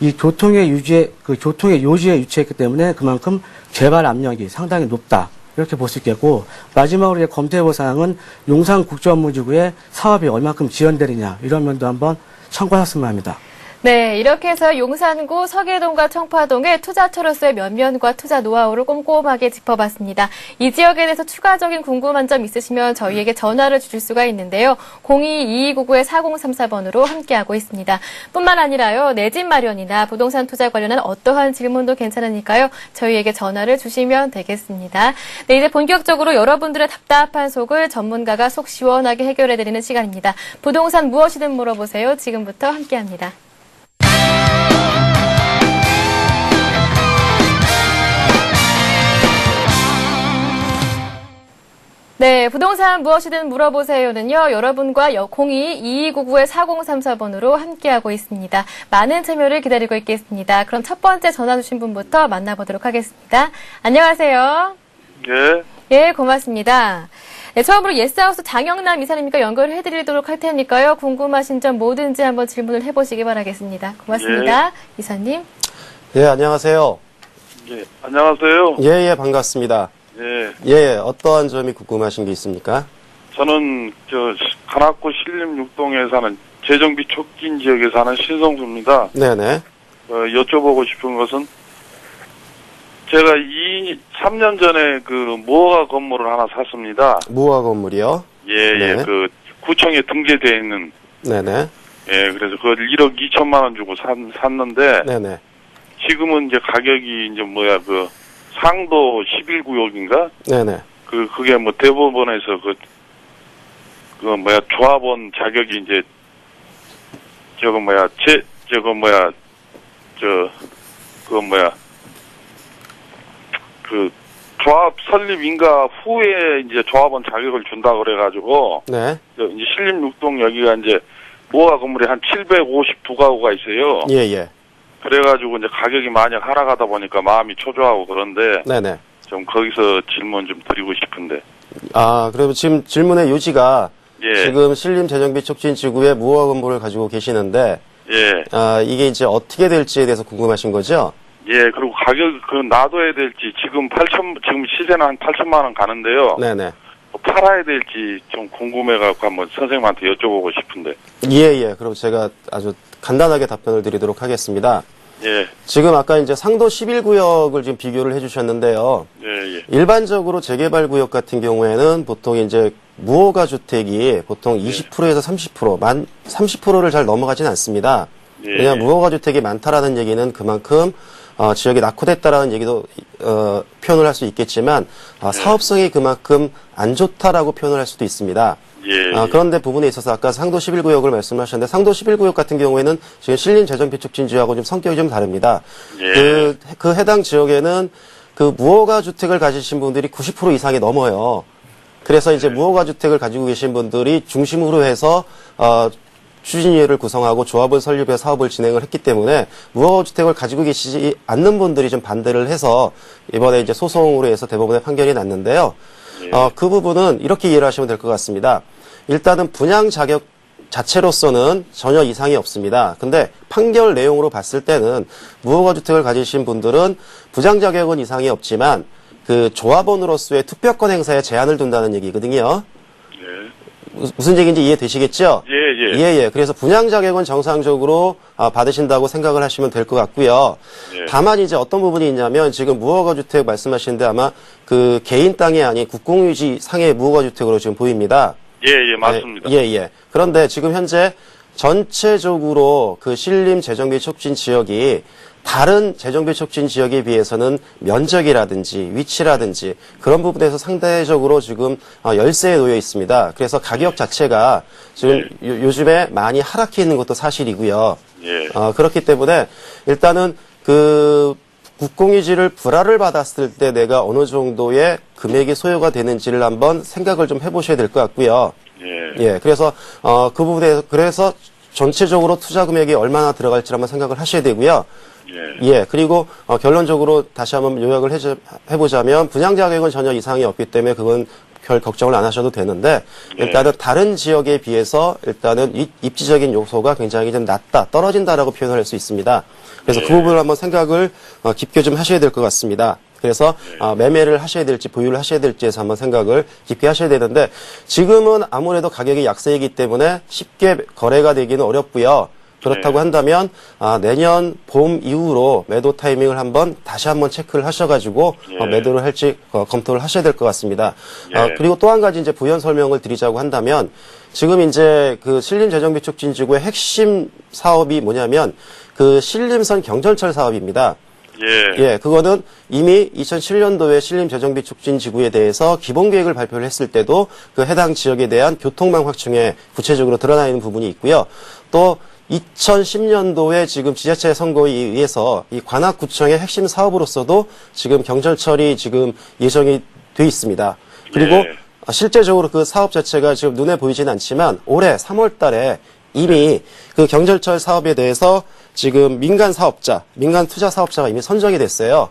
이 교통의 요지에 위치했기 때문에 그만큼 개발 압력이 상당히 높다. 이렇게 볼 수 있겠고, 마지막으로 이제 검토해볼 사항은 용산 국제업무지구의 사업이 얼마큼 지연되느냐, 이런 면도 한번 참고하셨으면 합니다. 네, 이렇게 해서 용산구 서계동과 청파동의 투자처로서의 면면과 투자 노하우를 꼼꼼하게 짚어봤습니다. 이 지역에 대해서 추가적인 궁금한 점 있으시면 저희에게 전화를 주실 수가 있는데요. 02-2299-4034번으로 함께하고 있습니다. 뿐만 아니라요, 내 집 마련이나 부동산 투자 관련한 어떠한 질문도 괜찮으니까요. 저희에게 전화를 주시면 되겠습니다. 네, 이제 본격적으로 여러분들의 답답한 속을 전문가가 속 시원하게 해결해드리는 시간입니다. 부동산 무엇이든 물어보세요. 지금부터 함께합니다. 네, 부동산 무엇이든 물어보세요는요, 여러분과 02-2299-4034번으로 함께하고 있습니다. 많은 참여를 기다리고 있겠습니다. 그럼 첫 번째 전화 주신 분부터 만나보도록 하겠습니다. 안녕하세요. 예. 예, 고맙습니다. 네, 처음으로 예스하우스 장영남 이사님과 연결을 해드리도록 할 테니까요. 궁금하신 점 뭐든지 한번 질문을 해보시기 바라겠습니다. 고맙습니다. 이사님. 예, 안녕하세요. 예. 안녕하세요. 예, 반갑습니다. 예. 예, 어떠한 점이 궁금하신 게 있습니까? 저는 관악구 신림 6동에 사는 재정비 촉진 지역에 사는 신성수입니다. 네네. 여쭤보고 싶은 것은 제가 3년 전에 무허가 건물을 하나 샀습니다. 무허가 건물이요? 예, 네. 구청에 등재되어 있는. 네네. 예, 그래서 그걸 1억 2천만 원 주고 샀는데. 네네. 지금은 이제 가격이 상도 11구역인가? 네네. 그게 대법원에서 조합원 자격이 이제, 조합 설립 인가 후에 이제 조합원 자격을 준다 그래가지고, 네. 이제 신림 6동 여기가 이제 무허가 건물이 한 752가구가 있어요. 예. 그래가지고 이제 가격이 많이 하락하다 보니까 마음이 초조하고 그런데, 네네. 좀 거기서 질문 좀 드리고 싶은데. 아, 그러면 지금 질문의 요지가 예. 지금 신림 재정비 촉진지구에 무허가 건물을 가지고 계시는데, 예. 이게 이제 어떻게 될지에 대해서 궁금하신 거죠? 예, 그리고 가격, 놔둬야 될지, 지금 시세는 한 8천만 원 가는데요. 네네. 팔아야 될지 좀 궁금해갖고 한번 선생님한테 여쭤보고 싶은데. 예. 그럼 제가 아주 간단하게 답변을 드리도록 하겠습니다. 예. 지금 아까 이제 상도 11구역을 지금 비교를 해주셨는데요. 예. 일반적으로 재개발 구역 같은 경우에는 보통 이제 무허가 주택이 보통 20%에서 30%, 30%를 잘 넘어가진 않습니다. 예. 왜냐하면 무허가 주택이 많다라는 얘기는 그만큼 지역이 낙후됐다라는 얘기도 표현을 할 수 있겠지만 사업성이 그만큼 안 좋다라고 표현을 할 수도 있습니다. 예. 그런데 부분에 있어서 아까 상도 11구역을 말씀하셨는데 상도 11구역 같은 경우에는 지금 신림 재정비 촉진 지역하고 좀 성격이 좀 다릅니다. 예. 그 해당 지역에는 무허가 주택을 가지신 분들이 90% 이상이 넘어요. 그래서 이제 무허가 주택을 가지고 계신 분들이 중심으로 해서 추진위를 구성하고 조합을 설립해 사업을 진행을 했기 때문에 무허가 주택을 가지고 계시지 않는 분들이 좀 반대를 해서 이번에 이제 소송으로 해서 대법원의 판결이 났는데요. 그 부분은 이렇게 이해를 하시면 될 것 같습니다. 일단은 분양 자격 자체로서는 전혀 이상이 없습니다. 근데 판결 내용으로 봤을 때는 무허가 주택을 가지신 분들은 부장 자격은 이상이 없지만 조합원으로서의 투표권 행사에 제한을 둔다는 얘기거든요. 무슨 얘기인지 이해되시겠죠? 예. 그래서 분양 자격은 정상적으로 받으신다고 생각을 하시면 될 것 같고요. 예. 다만 이제 어떤 부분이 있냐면 지금 무허가 주택 말씀하시는데 아마 개인 땅이 아닌 국공유지 상의 무허가 주택으로 지금 보입니다. 예, 맞습니다. 예. 그런데 지금 현재 전체적으로 신림 재정비 촉진 지역이 다른 재정비 촉진 지역에 비해서는 면적이라든지 위치라든지 그런 부분에서 상대적으로 지금 열세에 놓여 있습니다. 그래서 가격 자체가 지금 요즘에 많이 하락해 있는 것도 사실이고요. 예. 그렇기 때문에 일단은 그 국공유지를 불화를 받았을 때 내가 어느 정도의 금액이 소요가 되는지를 한번 생각을 좀 해보셔야 될 것 같고요. 예, 그래서 그 부분에서 그래서 전체적으로 투자 금액이 얼마나 들어갈지 한번 생각을 하셔야 되고요. 예, 그리고 결론적으로 다시 한번 요약을 해보자면 분양자 가격은 전혀 이상이 없기 때문에 그건 별 걱정을 안 하셔도 되는데 일단은 다른 지역에 비해서 일단은 입지적인 요소가 굉장히 좀 낮다, 떨어진다라고 표현을 할 수 있습니다. 그래서 그 부분을 한번 생각을 깊게 좀 하셔야 될 것 같습니다. 그래서 매매를 하셔야 될지 보유를 하셔야 될지에서 한번 생각을 깊게 하셔야 되는데 지금은 아무래도 가격이 약세이기 때문에 쉽게 거래가 되기는 어렵고요. 그렇다고 한다면 내년 봄 이후로 매도 타이밍을 다시 한번 체크를 하셔가지고 매도를 할지 검토를 하셔야 될 것 같습니다. 그리고 또 한 가지 이제 부연 설명을 드리자고 한다면 지금 이제 그 신림재정비촉진지구의 핵심 사업이 뭐냐면 그 신림선 경전철 사업입니다. 예, 그거는 이미 2007년도에 신림재정비촉진지구에 대해서 기본계획을 발표를 했을 때도 그 해당 지역에 대한 교통망 확충에 구체적으로 드러나 있는 부분이 있고요. 또 2010년도에 지금 지자체 선거에 의해서 이 관악구청의 핵심 사업으로서도 지금 경전철이 지금 예정이 돼 있습니다. 그리고 실제적으로 그 사업 자체가 지금 눈에 보이지는 않지만 올해 3월 달에 이미 그 경전철 사업에 대해서 지금 민간 투자 사업자가 이미 선정이 됐어요.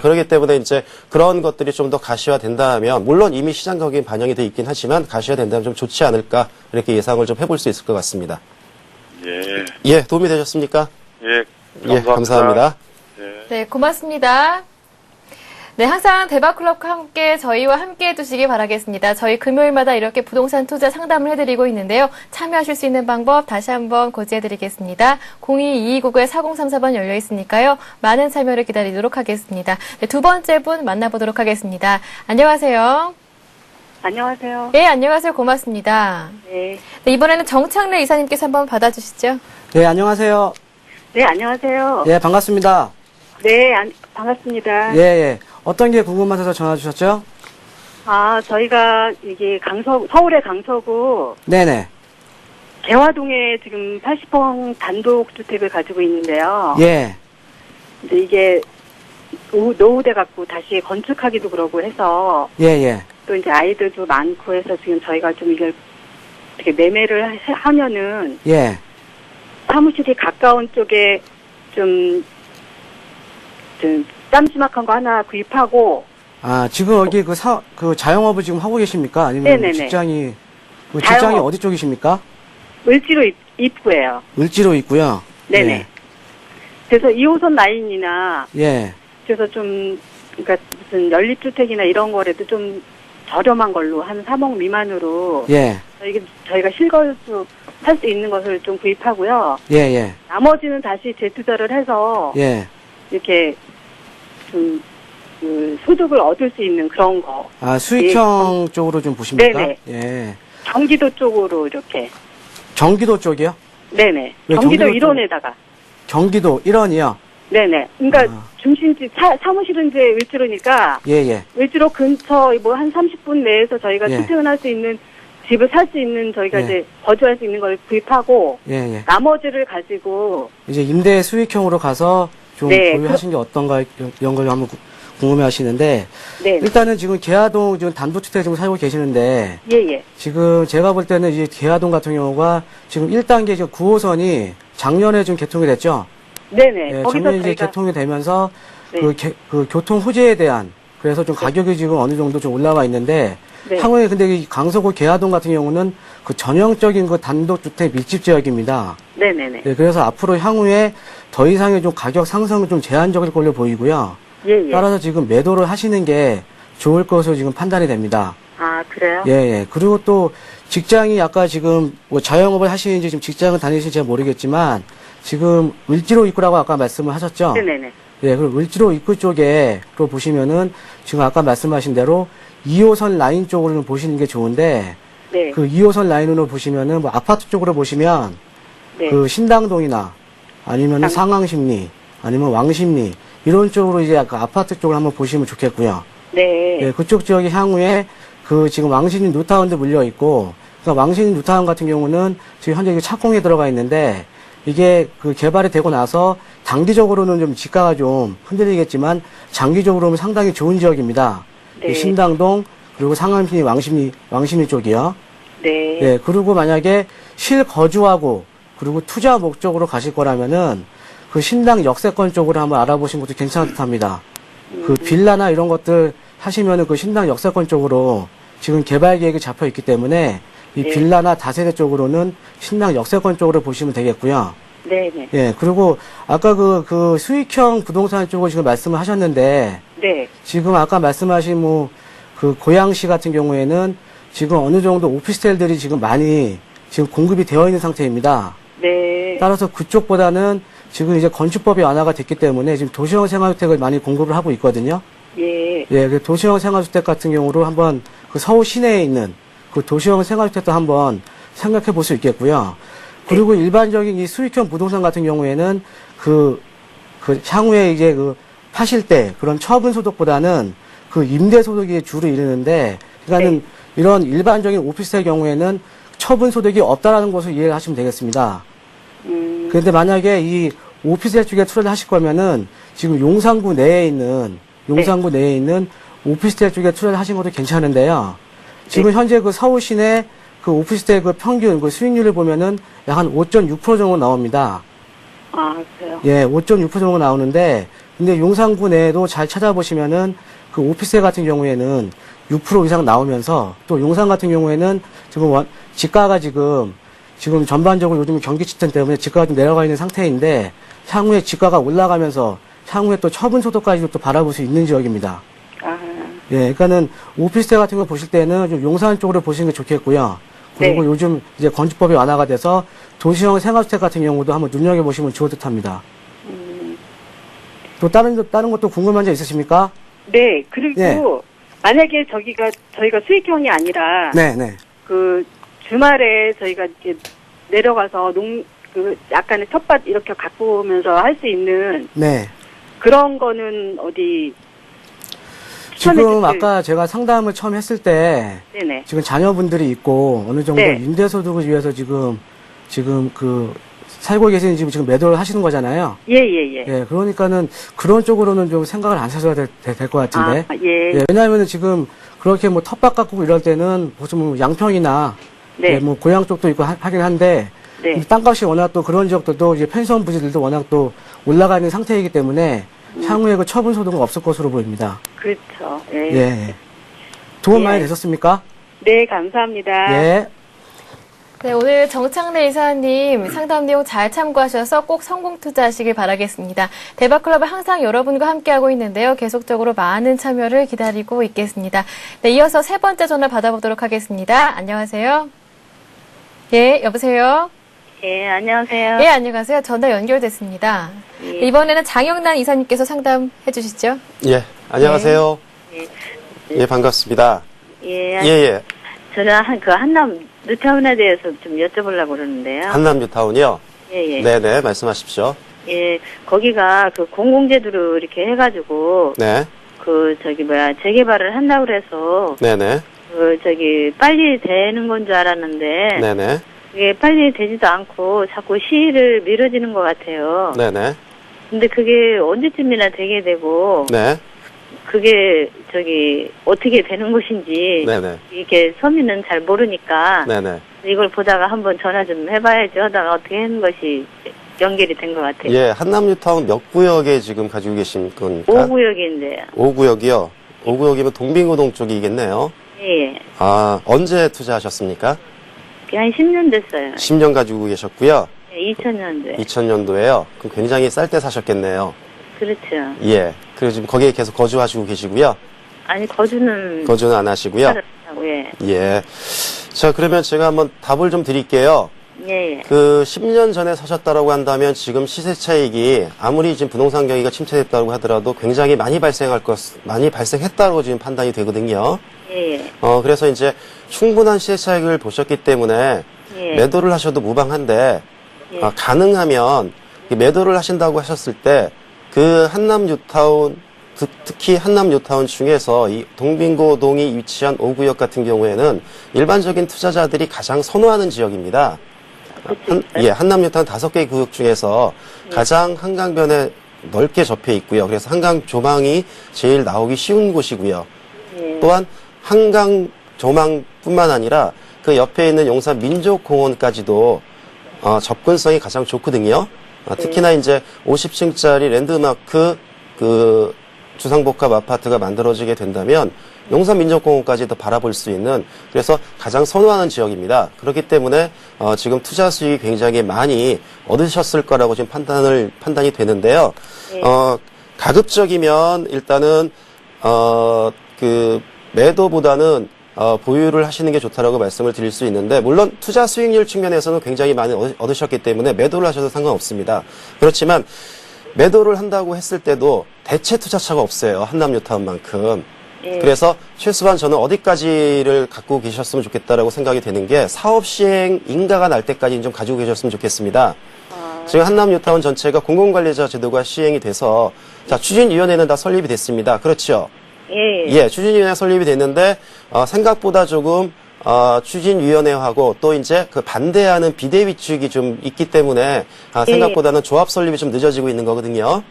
그렇기 때문에 이제 그런 것들이 좀 더 가시화된다면, 물론 이미 시장 가격에 반영이 돼 있긴 하지만 가시화된다면 좀 좋지 않을까, 이렇게 예상을 좀 해볼 수 있을 것 같습니다. 예, 도움이 되셨습니까? 예, 감사합니다. 감사합니다. 네, 고맙습니다. 네, 항상 대박클럽과 함께 저희와 함께 해두시기 바라겠습니다. 저희 금요일마다 이렇게 부동산 투자 상담을 해드리고 있는데요. 참여하실 수 있는 방법 다시 한번 고지해드리겠습니다. 02-2299-4034번 열려 있으니까요. 많은 참여를 기다리도록 하겠습니다. 네, 두 번째 분 만나보도록 하겠습니다. 안녕하세요. 안녕하세요. 네, 안녕하세요. 고맙습니다. 네. 네, 이번에는 정창래 이사님께서 한번 받아주시죠. 예, 안녕하세요. 네, 안녕하세요. 예, 반갑습니다. 네, 반갑습니다. 예, 예. 어떤 게 궁금하셔서 전화 주셨죠? 저희가 이게 서울의 강서구 네네. 개화동에 지금 80평 단독주택을 가지고 있는데요. 예. 근데 이게 노후돼 갖고 다시 건축하기도 그러고 해서 예, 예. 또 이제 아이들도 많고 해서 지금 저희가 좀 이걸 어떻게 매매를 하면은 예. 사무실이 가까운 쪽에 좀 짬지막한 거 하나 구입하고. 지금 여기 그 자영업을 지금 하고 계십니까? 아니면 네네네. 직장이 자영업. 어디 쪽이십니까? 을지로 입구예요. 을지로 있고요. 네네. 예. 그래서 2호선 라인이나, 예. 그래서 그러니까 무슨 연립주택이나 이런 거라도 좀 저렴한 걸로 한 3억 미만으로. 예. 저희가 실거주 할 수 있는 것을 좀 구입하고요. 예, 예. 나머지는 다시 재투자를 해서. 예. 이렇게 좀, 소득을 얻을 수 있는 그런 거. 수익형 쪽으로 좀 보십니까? 네네. 예. 경기도 쪽으로 이렇게. 경기도 쪽이요? 네네. 왜 경기도 경기도 일원에다가. 경기도 일원이요? 네네. 그러니까 중심지 사무실은 이제 을지로니까. 예, 예. 을지로 근처 뭐 한 30분 내에서 저희가 예. 출퇴근할 수 있는 집을 살 수 있는 저희가 예. 이제 거주할 수 있는 걸 구입하고. 예, 예. 나머지를 가지고. 이제 임대 수익형으로 가서 좀 네, 보유하신 게 어떤가 이런 걸 한번 궁금해 하시는데. 네. 일단은 지금 계화동 지금 단독주택 지금 살고 계시는데. 예예. 지금 제가 볼 때는 이제 계화동 같은 경우가 지금 1단계 지금 9호선이 작년에 좀 개통이 됐죠? 네네. 예, 거기서 작년에 이제 저희가. 개통이 되면서 네. 그 교통 호재에 대한 그래서 좀 가격이 지금 어느 정도 좀 올라와 있는데 네. 향후에 근데 이 강서구 계화동 같은 경우는 그 전형적인 그 단독주택 밀집 지역입니다. 네네네. 네, 그래서 앞으로 향후에 더 이상의 좀 가격 상승은 좀 제한적일 걸로 보이고요. 예예. 따라서 지금 매도를 하시는 게 좋을 것으로 지금 판단이 됩니다. 그래요? 예, 예. 그리고 또 직장이 아까 지금 뭐 자영업을 하시는지 지금 직장을 다니시는지 잘 모르겠지만 지금 을지로 입구라고 아까 말씀을 하셨죠? 네네네. 예, 그리고 을지로 입구 쪽에 또 보시면은 지금 아까 말씀하신 대로 2호선 라인 쪽으로 보시는 게 좋은데 네. 그 2호선 라인으로 보시면은 뭐 아파트 쪽으로 보시면 네. 그 신당동이나 아니면 상황심리 아니면 왕십리 이런 쪽으로 이제 약간 아파트 쪽을 한번 보시면 좋겠고요. 네. 예, 그쪽 지역이 향후에 그 지금 왕십리 뉴타운도 물려 있고, 그러니까 왕십리 뉴타운 같은 경우는 지금 현재 이게 착공에 들어가 있는데 이게 그 개발이 되고 나서 단기적으로는 좀 지가가 좀 흔들리겠지만 장기적으로는 상당히 좋은 지역입니다. 네. 신당동 그리고 상암시 왕십리 쪽이요. 네. 예, 그리고 만약에 실거주하고 그리고 투자 목적으로 가실 거라면은 그 신당 역세권 쪽으로 한번 알아보신 것도 괜찮을 듯합니다. 그 빌라나 이런 것들 하시면은 그 신당 역세권 쪽으로 지금 개발 계획이 잡혀 있기 때문에 이 네. 빌라나 다세대 쪽으로는 신당 역세권 쪽으로 보시면 되겠고요. 네네. 예, 그리고 아까 그 수익형 부동산 쪽을 지금 말씀을 하셨는데 네. 지금 아까 말씀하신 그 고양시 같은 경우에는 지금 어느 정도 오피스텔들이 지금 많이 지금 공급이 되어 있는 상태입니다. 네. 따라서 그쪽보다는 지금 이제 건축법이 완화가 됐기 때문에 지금 도시형 생활주택을 많이 공급을 하고 있거든요. 예. 예, 그 도시형 생활주택 같은 경우로 한번 그 서울 시내에 있는 그 도시형 생활주택도 한번 생각해 볼 수 있겠고요. 그리고 일반적인 이 수익형 부동산 같은 경우에는 그 향후에 이제 그 파실 때 그런 처분 소득보다는 그 임대 소득이 주로 이르는데, 그러니까는 이런 일반적인 오피스텔 경우에는 처분 소득이 없다라는 것을 이해를 하시면 되겠습니다. 그런데 만약에 이 오피스텔 쪽에 투자를 하실 거면은 지금 용산구 내에 있는 오피스텔 쪽에 투자를 하신 것도 괜찮은데요. 지금 현재 그 서울 시내 그 오피스텔 그 평균 그 수익률을 보면은 약 한 5.6% 정도 나옵니다. 아, 그래요? 예, 5.6% 정도 나오는데, 근데 용산구 내에도 잘 찾아보시면은 그 오피스텔 같은 경우에는 6% 이상 나오면서, 또 용산 같은 경우에는 지금 지가가 지금 전반적으로 요즘 경기 침체 때문에 지가가 좀 내려가 있는 상태인데, 향후에 지가가 올라가면서 향후에 또 처분 소득까지도 또 바라볼 수 있는 지역입니다. 아, 예, 그러니까는 오피스텔 같은 거 보실 때는 좀 용산 쪽으로 보시는 게 좋겠고요. 그리고 네. 요즘 이제 건축법이 완화가 돼서 도시형 생활주택 같은 경우도 한번 눈여겨보시면 좋을 듯 합니다. 또 다른 것도 궁금한 점 있으십니까? 네. 그리고 예. 만약에 저희가 수익형이 아니라 네, 네. 그 주말에 저희가 이제 내려가서 약간의 텃밭 이렇게 갖고 오면서 할 수 있는 네. 그런 거는 어디 지금 추천해 주실- 아까 제가 상담을 처음 했을 때 네네. 지금 자녀분들이 있고 어느 정도 네. 임대소득을 위해서 지금 그 살고 계신 집을 지금 매도를 하시는 거잖아요. 예예예. 예, 그러니까는 그런 쪽으로는 좀 생각을 안 하셔야 될 것 같은데. 아, 예. 예, 왜냐하면은 지금 그렇게 뭐 텃밭 가꾸고 이럴 때는 무슨 뭐 양평이나 네. 예, 뭐 고향 쪽도 있고 하긴 한데 네. 이 땅값이 워낙 또 그런 지역들도 이제 펜션 부지들도 워낙 또 올라가 있는 상태이기 때문에 향후에 그 처분 소득은 없을 것으로 보입니다. 그렇죠. 예. 예. 도움 예. 많이 되셨습니까? 네, 감사합니다. 예. 네, 오늘 정창래 이사님 상담 내용 잘 참고하셔서 꼭 성공 투자하시길 바라겠습니다. 대박클럽은 항상 여러분과 함께하고 있는데요. 계속적으로 많은 참여를 기다리고 있겠습니다. 네, 이어서 세 번째 전화 받아보도록 하겠습니다. 안녕하세요. 예, 여보세요? 예, 안녕하세요. 예, 안녕하세요. 전화 연결됐습니다. 예. 이번에는 장영란 이사님께서 상담해 주시죠. 예, 안녕하세요. 예. 예, 반갑습니다. 예. 예, 예. 저는 한남 뉴타운에 대해서 좀 여쭤보려고 그러는데요. 한남 뉴타운이요? 예, 예. 네네, 말씀하십시오. 예, 거기가 그 공공재도로 이렇게 해가지고, 네, 재개발을 한다고 그래서, 네네, 빨리 되는 건 줄 알았는데, 네네, 그게 빨리 되지도 않고 자꾸 시일을 미뤄지는 것 같아요. 네네, 근데 그게 언제쯤이나 되게 되고, 네, 그게 어떻게 되는 것인지, 네네, 이게 서민은 잘 모르니까, 네네. 이걸 보다가 한번 전화 좀 해봐야지 하다가 어떻게 하는 것이 연결이 된 것 같아요. 예, 한남 뉴타운 몇 구역에 지금 가지고 계신 겁니까? 5구역인데요. 5구역이요? 5구역이면 동빙구동 쪽이겠네요. 예. 아, 언제 투자하셨습니까? 한 10년 됐어요. 10년 가지고 계셨고요. 2000년도에. 2000년도에요. 그럼 굉장히 쌀 때 사셨겠네요. 그렇죠. 예. 그리고 지금 거기에 계속 거주하시고 계시고요. 아니, 거주는. 거주는 안 하시고요. 하고, 예. 예. 자, 그러면 제가 한번 답을 좀 드릴게요. 예, 예. 그 10년 전에 사셨다라고 한다면 지금 시세 차익이 아무리 지금 부동산 경기가 침체됐다고 하더라도 굉장히 많이 발생했다고 지금 판단이 되거든요. 예, 예. 그래서 이제 충분한 시세 차익을 보셨기 때문에 예. 매도를 하셔도 무방한데, 예. 가능하면 매도를 하신다고 하셨을 때 그 한남 뉴타운, 특히 한남 뉴타운 중에서 이 동빙고동이 위치한 5구역 같은 경우에는 일반적인 투자자들이 가장 선호하는 지역입니다. 한남 뉴타운 5개 구역 중에서 가장 한강변에 넓게 접해 있고요. 그래서 한강 조망이 제일 나오기 쉬운 곳이고요. 또한 한강 조망뿐만 아니라 그 옆에 있는 용산 민족공원까지도 접근성이 가장 좋거든요. 특히나 이제 50층짜리 랜드마크 그 주상복합 아파트가 만들어지게 된다면 용산 민족공원까지도 바라볼 수 있는, 그래서 가장 선호하는 지역입니다. 그렇기 때문에 지금 투자 수익이 굉장히 많이 얻으셨을 거라고 지금 판단이 되는데요. 가급적이면 일단은 그 매도보다는 보유를 하시는 게 좋다라고 말씀을 드릴 수 있는데, 물론 투자 수익률 측면에서는 굉장히 많이 얻으셨기 때문에 매도를 하셔도 상관없습니다. 그렇지만 매도를 한다고 했을 때도 대체 투자차가 없어요. 한남 뉴타운만큼. 그래서 최소한 저는 어디까지를 갖고 계셨으면 좋겠다라고 생각이 되는 게, 사업 시행 인가가 날 때까지 좀 가지고 계셨으면 좋겠습니다. 지금 한남 뉴타운 전체가 공공관리자 제도가 시행이 돼서, 자, 추진위원회는 다 설립이 됐습니다. 그렇죠? 예, 추진위원회 설립이 됐는데, 생각보다 조금, 추진위원회하고 또 이제 그 반대하는 비대위 측이 좀 있기 때문에, 생각보다는 조합 설립이 좀 늦어지고 있는 거거든요.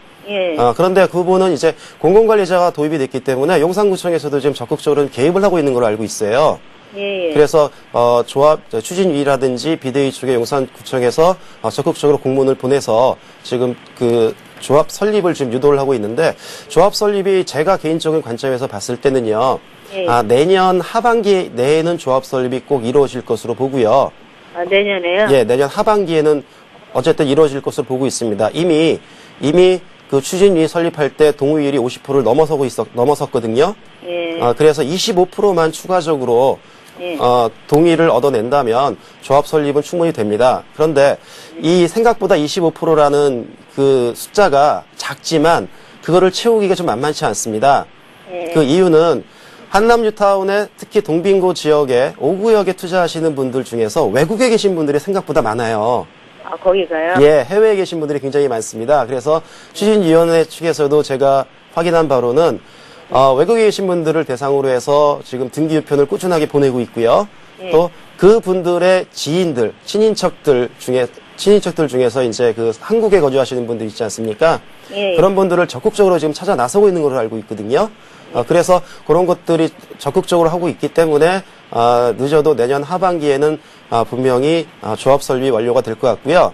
그런데 그 부분은 이제 공공관리자가 도입이 됐기 때문에 용산구청에서도 지금 적극적으로 개입을 하고 있는 걸로 알고 있어요. 그래서 조합 추진위라든지 비대위 쪽에 용산구청에서 적극적으로 공문을 보내서 지금 그 조합 설립을 지금 유도를 하고 있는데, 조합 설립이 제가 개인적인 관점에서 봤을 때는요, 내년 하반기 내에는 조합 설립이 꼭 이루어질 것으로 보고요. 내년에요? 예, 내년 하반기에는 어쨌든 이루어질 것으로 보고 있습니다. 이미 그 추진위 설립할 때 동의율이 50%를 넘어섰거든요. 그래서 25%만 추가적으로 동의를 얻어낸다면 조합 설립은 충분히 됩니다. 그런데 이 생각보다 25%라는 그 숫자가 작지만 그거를 채우기가 좀 만만치 않습니다. 그 이유는 한남 뉴타운의 특히 동빙고 지역에 5구역에 투자하시는 분들 중에서 외국에 계신 분들이 생각보다 많아요. 거기가요? 예, 해외에 계신 분들이 굉장히 많습니다. 그래서 추진위원회 측에서도 제가 확인한 바로는 외국에 계신 분들을 대상으로 해서 지금 등기우편을 꾸준하게 보내고 있고요. 또 그 분들의 지인들, 친인척들 중에서 이제 그 한국에 거주하시는 분들 있지 않습니까? 그런 분들을 적극적으로 지금 찾아 나서고 있는 걸로 알고 있거든요. 그래서 그런 것들이 적극적으로 하고 있기 때문에 늦어도 내년 하반기에는 분명히 조합 설립이 완료가 될 것 같고요.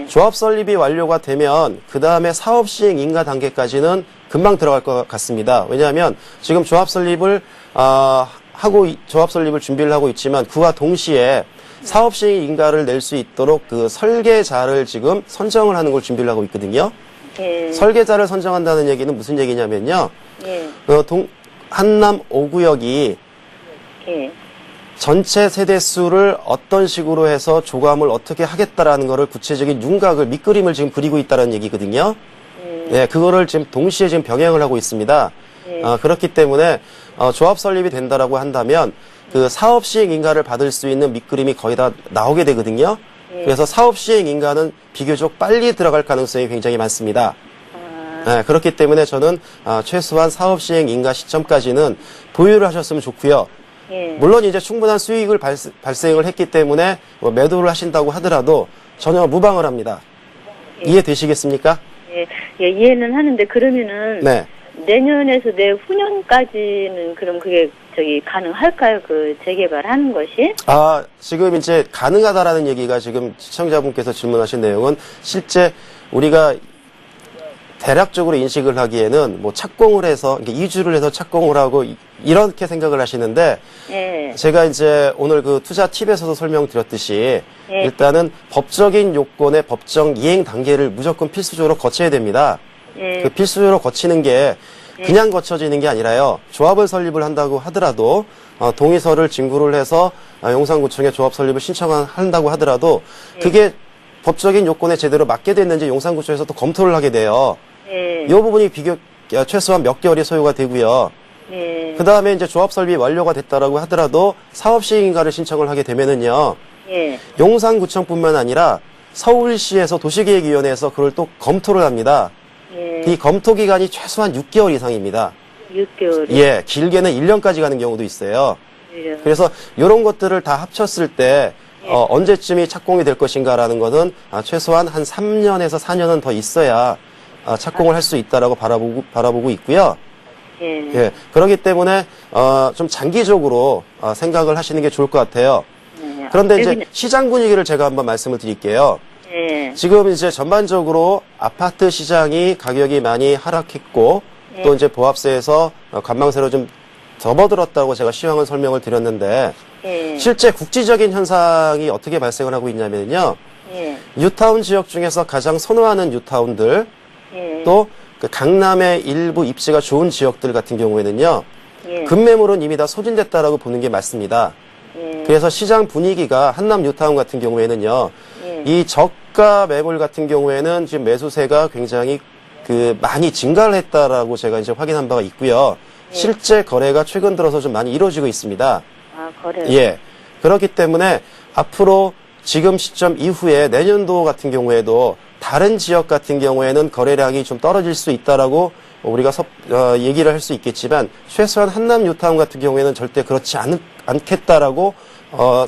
조합 설립이 완료가 되면 그 다음에 사업 시행 인가 단계까지는 금방 들어갈 것 같습니다. 왜냐하면 지금 조합 설립을 조합 설립을 준비를 하고 있지만 그와 동시에 사업 시행 인가를 낼 수 있도록 그 설계자를 지금 선정을 하는 걸 준비를 하고 있거든요. 설계자를 선정한다는 얘기는 무슨 얘기냐면요. 한남 5구역이 전체 세대수를 어떤 식으로 해서 조감을 어떻게 하겠다라는 거를 구체적인 윤곽을, 밑그림을 지금 그리고 있다는 얘기거든요. 네, 그거를 지금 동시에 지금 병행을 하고 있습니다. 그렇기 때문에 조합 설립이 된다라고 한다면 그 사업 시행 인가를 받을 수 있는 밑그림이 거의 다 나오게 되거든요. 그래서 사업 시행 인가는 비교적 빨리 들어갈 가능성이 굉장히 많습니다. 네, 그렇기 때문에 저는 최소한 사업 시행 인가 시점까지는 보유를 하셨으면 좋고요. 물론 이제 충분한 수익을 발생을 했기 때문에 뭐 매도를 하신다고 하더라도 전혀 무방을 합니다. 이해되시겠습니까? 예, 이해는 하는데 그러면은 네. 내년에서 내후년까지는 그럼 그게 가능할까요? 그 재개발하는 것이? 지금 이제 가능하다라는 얘기가 지금 시청자분께서 질문하신 내용은 실제 우리가 대략적으로 인식을 하기에는 뭐 착공을 해서 이주를 해서 착공을 하고 이렇게 생각을 하시는데, 제가 이제 오늘 그 투자 팁에서도 설명드렸듯이 일단은 법적인 요건의 법정 이행 단계를 무조건 필수적으로 거쳐야 됩니다. 그 필수적으로 거치는 게 그냥 거쳐지는 게 아니라요. 조합을 설립을 한다고 하더라도 동의서를 진구를 해서 용산구청에 조합 설립을 신청한다고 하더라도 그게 법적인 요건에 제대로 맞게 됐는지 용산구청에서 또 검토를 하게 돼요. 이 부분이 최소한 몇 개월이 소요가 되고요. 그 다음에 이제 조합 설립이 완료가 됐다라고 하더라도 사업 시행인가를 신청을 하게 되면은요. 용산구청뿐만 아니라 서울시에서 도시계획위원회에서 그걸 또 검토를 합니다. 예. 이 검토 기간이 최소한 6개월 이상입니다. 6개월. 예, 길게는 1년까지 가는 경우도 있어요. 그래서 이런 것들을 다 합쳤을 때 언제쯤이 착공이 될 것인가라는 거는 최소한 한 3년에서 4년은 더 있어야 착공을 할 수 있다라고 바라보고 있고요. 예. 예, 그렇기 때문에 좀 장기적으로 생각을 하시는 게 좋을 것 같아요. 예. 그런데 이제 시장 분위기를 제가 한번 말씀을 드릴게요. 예. 지금 이제 전반적으로 아파트 시장이 가격이 많이 하락했고 또 이제 보합세에서 관망세로 좀 접어들었다고 제가 시황을 설명을 드렸는데 예. 실제 국지적인 현상이 어떻게 발생을 하고 있냐면요. 예. 뉴타운 지역 중에서 가장 선호하는 뉴타운들 예. 또 그 강남의 일부 입지가 좋은 지역들 같은 경우에는요. 예. 급매물은 이미 다 소진됐다라고 보는 게 맞습니다. 예. 그래서 시장 분위기가 한남 뉴타운 같은 경우에는요. 예. 이 저가 매물 같은 경우에는 지금 매수세가 굉장히 많이 증가를 했다라고 제가 이제 확인한 바가 있고요. 실제 거래가 최근 들어서 좀 많이 이루어지고 있습니다. 아, 거래. 예. 그렇기 때문에 앞으로 지금 시점 이후에 내년도 같은 경우에도 다른 지역 같은 경우에는 거래량이 좀 떨어질 수 있다라고 우리가 얘기를 할 수 있겠지만 최소한 한남 뉴타운 같은 경우에는 절대 그렇지 않겠다라고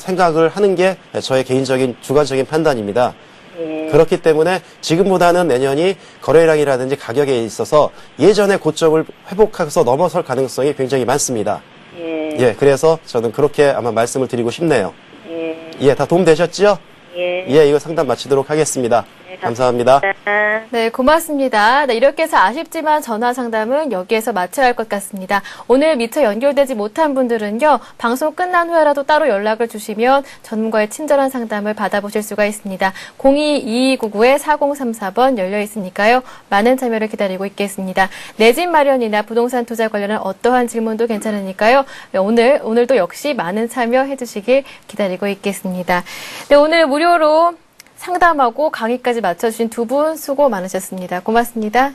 생각을 하는 게 저의 개인적인 주관적인 판단입니다. 예. 그렇기 때문에 지금보다는 내년이 거래량이라든지 가격에 있어서 예전의 고점을 회복해서 넘어설 가능성이 굉장히 많습니다. 예. 예, 그래서 저는 그렇게 아마 말씀을 드리고 싶네요. 예. 예, 다 도움 되셨죠? 예. 예, 이거 상담 마치도록 하겠습니다. 감사합니다. 네, 고맙습니다. 네, 이렇게 해서 아쉽지만 전화 상담은 여기에서 마쳐야 할 것 같습니다. 오늘 미처 연결되지 못한 분들은요, 방송 끝난 후에라도 따로 연락을 주시면 전문가의 친절한 상담을 받아보실 수가 있습니다. 02-2299-4034번 열려 있으니까요. 많은 참여를 기다리고 있겠습니다. 내 집 마련이나 부동산 투자 관련한 어떠한 질문도 괜찮으니까요. 네, 오늘도 역시 많은 참여해 주시길 기다리고 있겠습니다. 네, 오늘 무료로 상담하고 강의까지 마쳐주신 두 분 수고 많으셨습니다. 고맙습니다.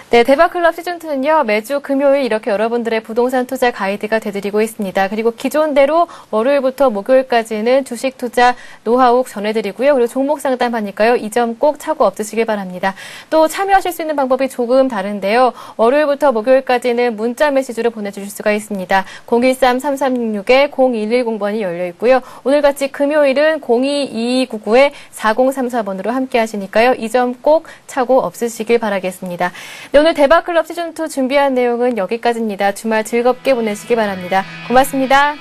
네, 대박클럽 시즌2는요, 매주 금요일 이렇게 여러분들의 부동산 투자 가이드가 되드리고 있습니다. 그리고 기존대로 월요일부터 목요일까지는 주식 투자 노하우 전해드리고요. 그리고 종목 상담하니까요, 이 점 꼭 착오 없으시길 바랍니다. 또 참여하실 수 있는 방법이 조금 다른데요. 월요일부터 목요일까지는 문자 메시지로 보내주실 수가 있습니다. 013-3366-0110번이 열려 있고요. 오늘같이 금요일은 02-2299-4034번으로 함께 하시니까요. 이 점 꼭 착오 없으시길 바라겠습니다. 네, 오늘 대박클럽 시즌2 준비한 내용은 여기까지입니다. 주말 즐겁게 보내시기 바랍니다. 고맙습니다.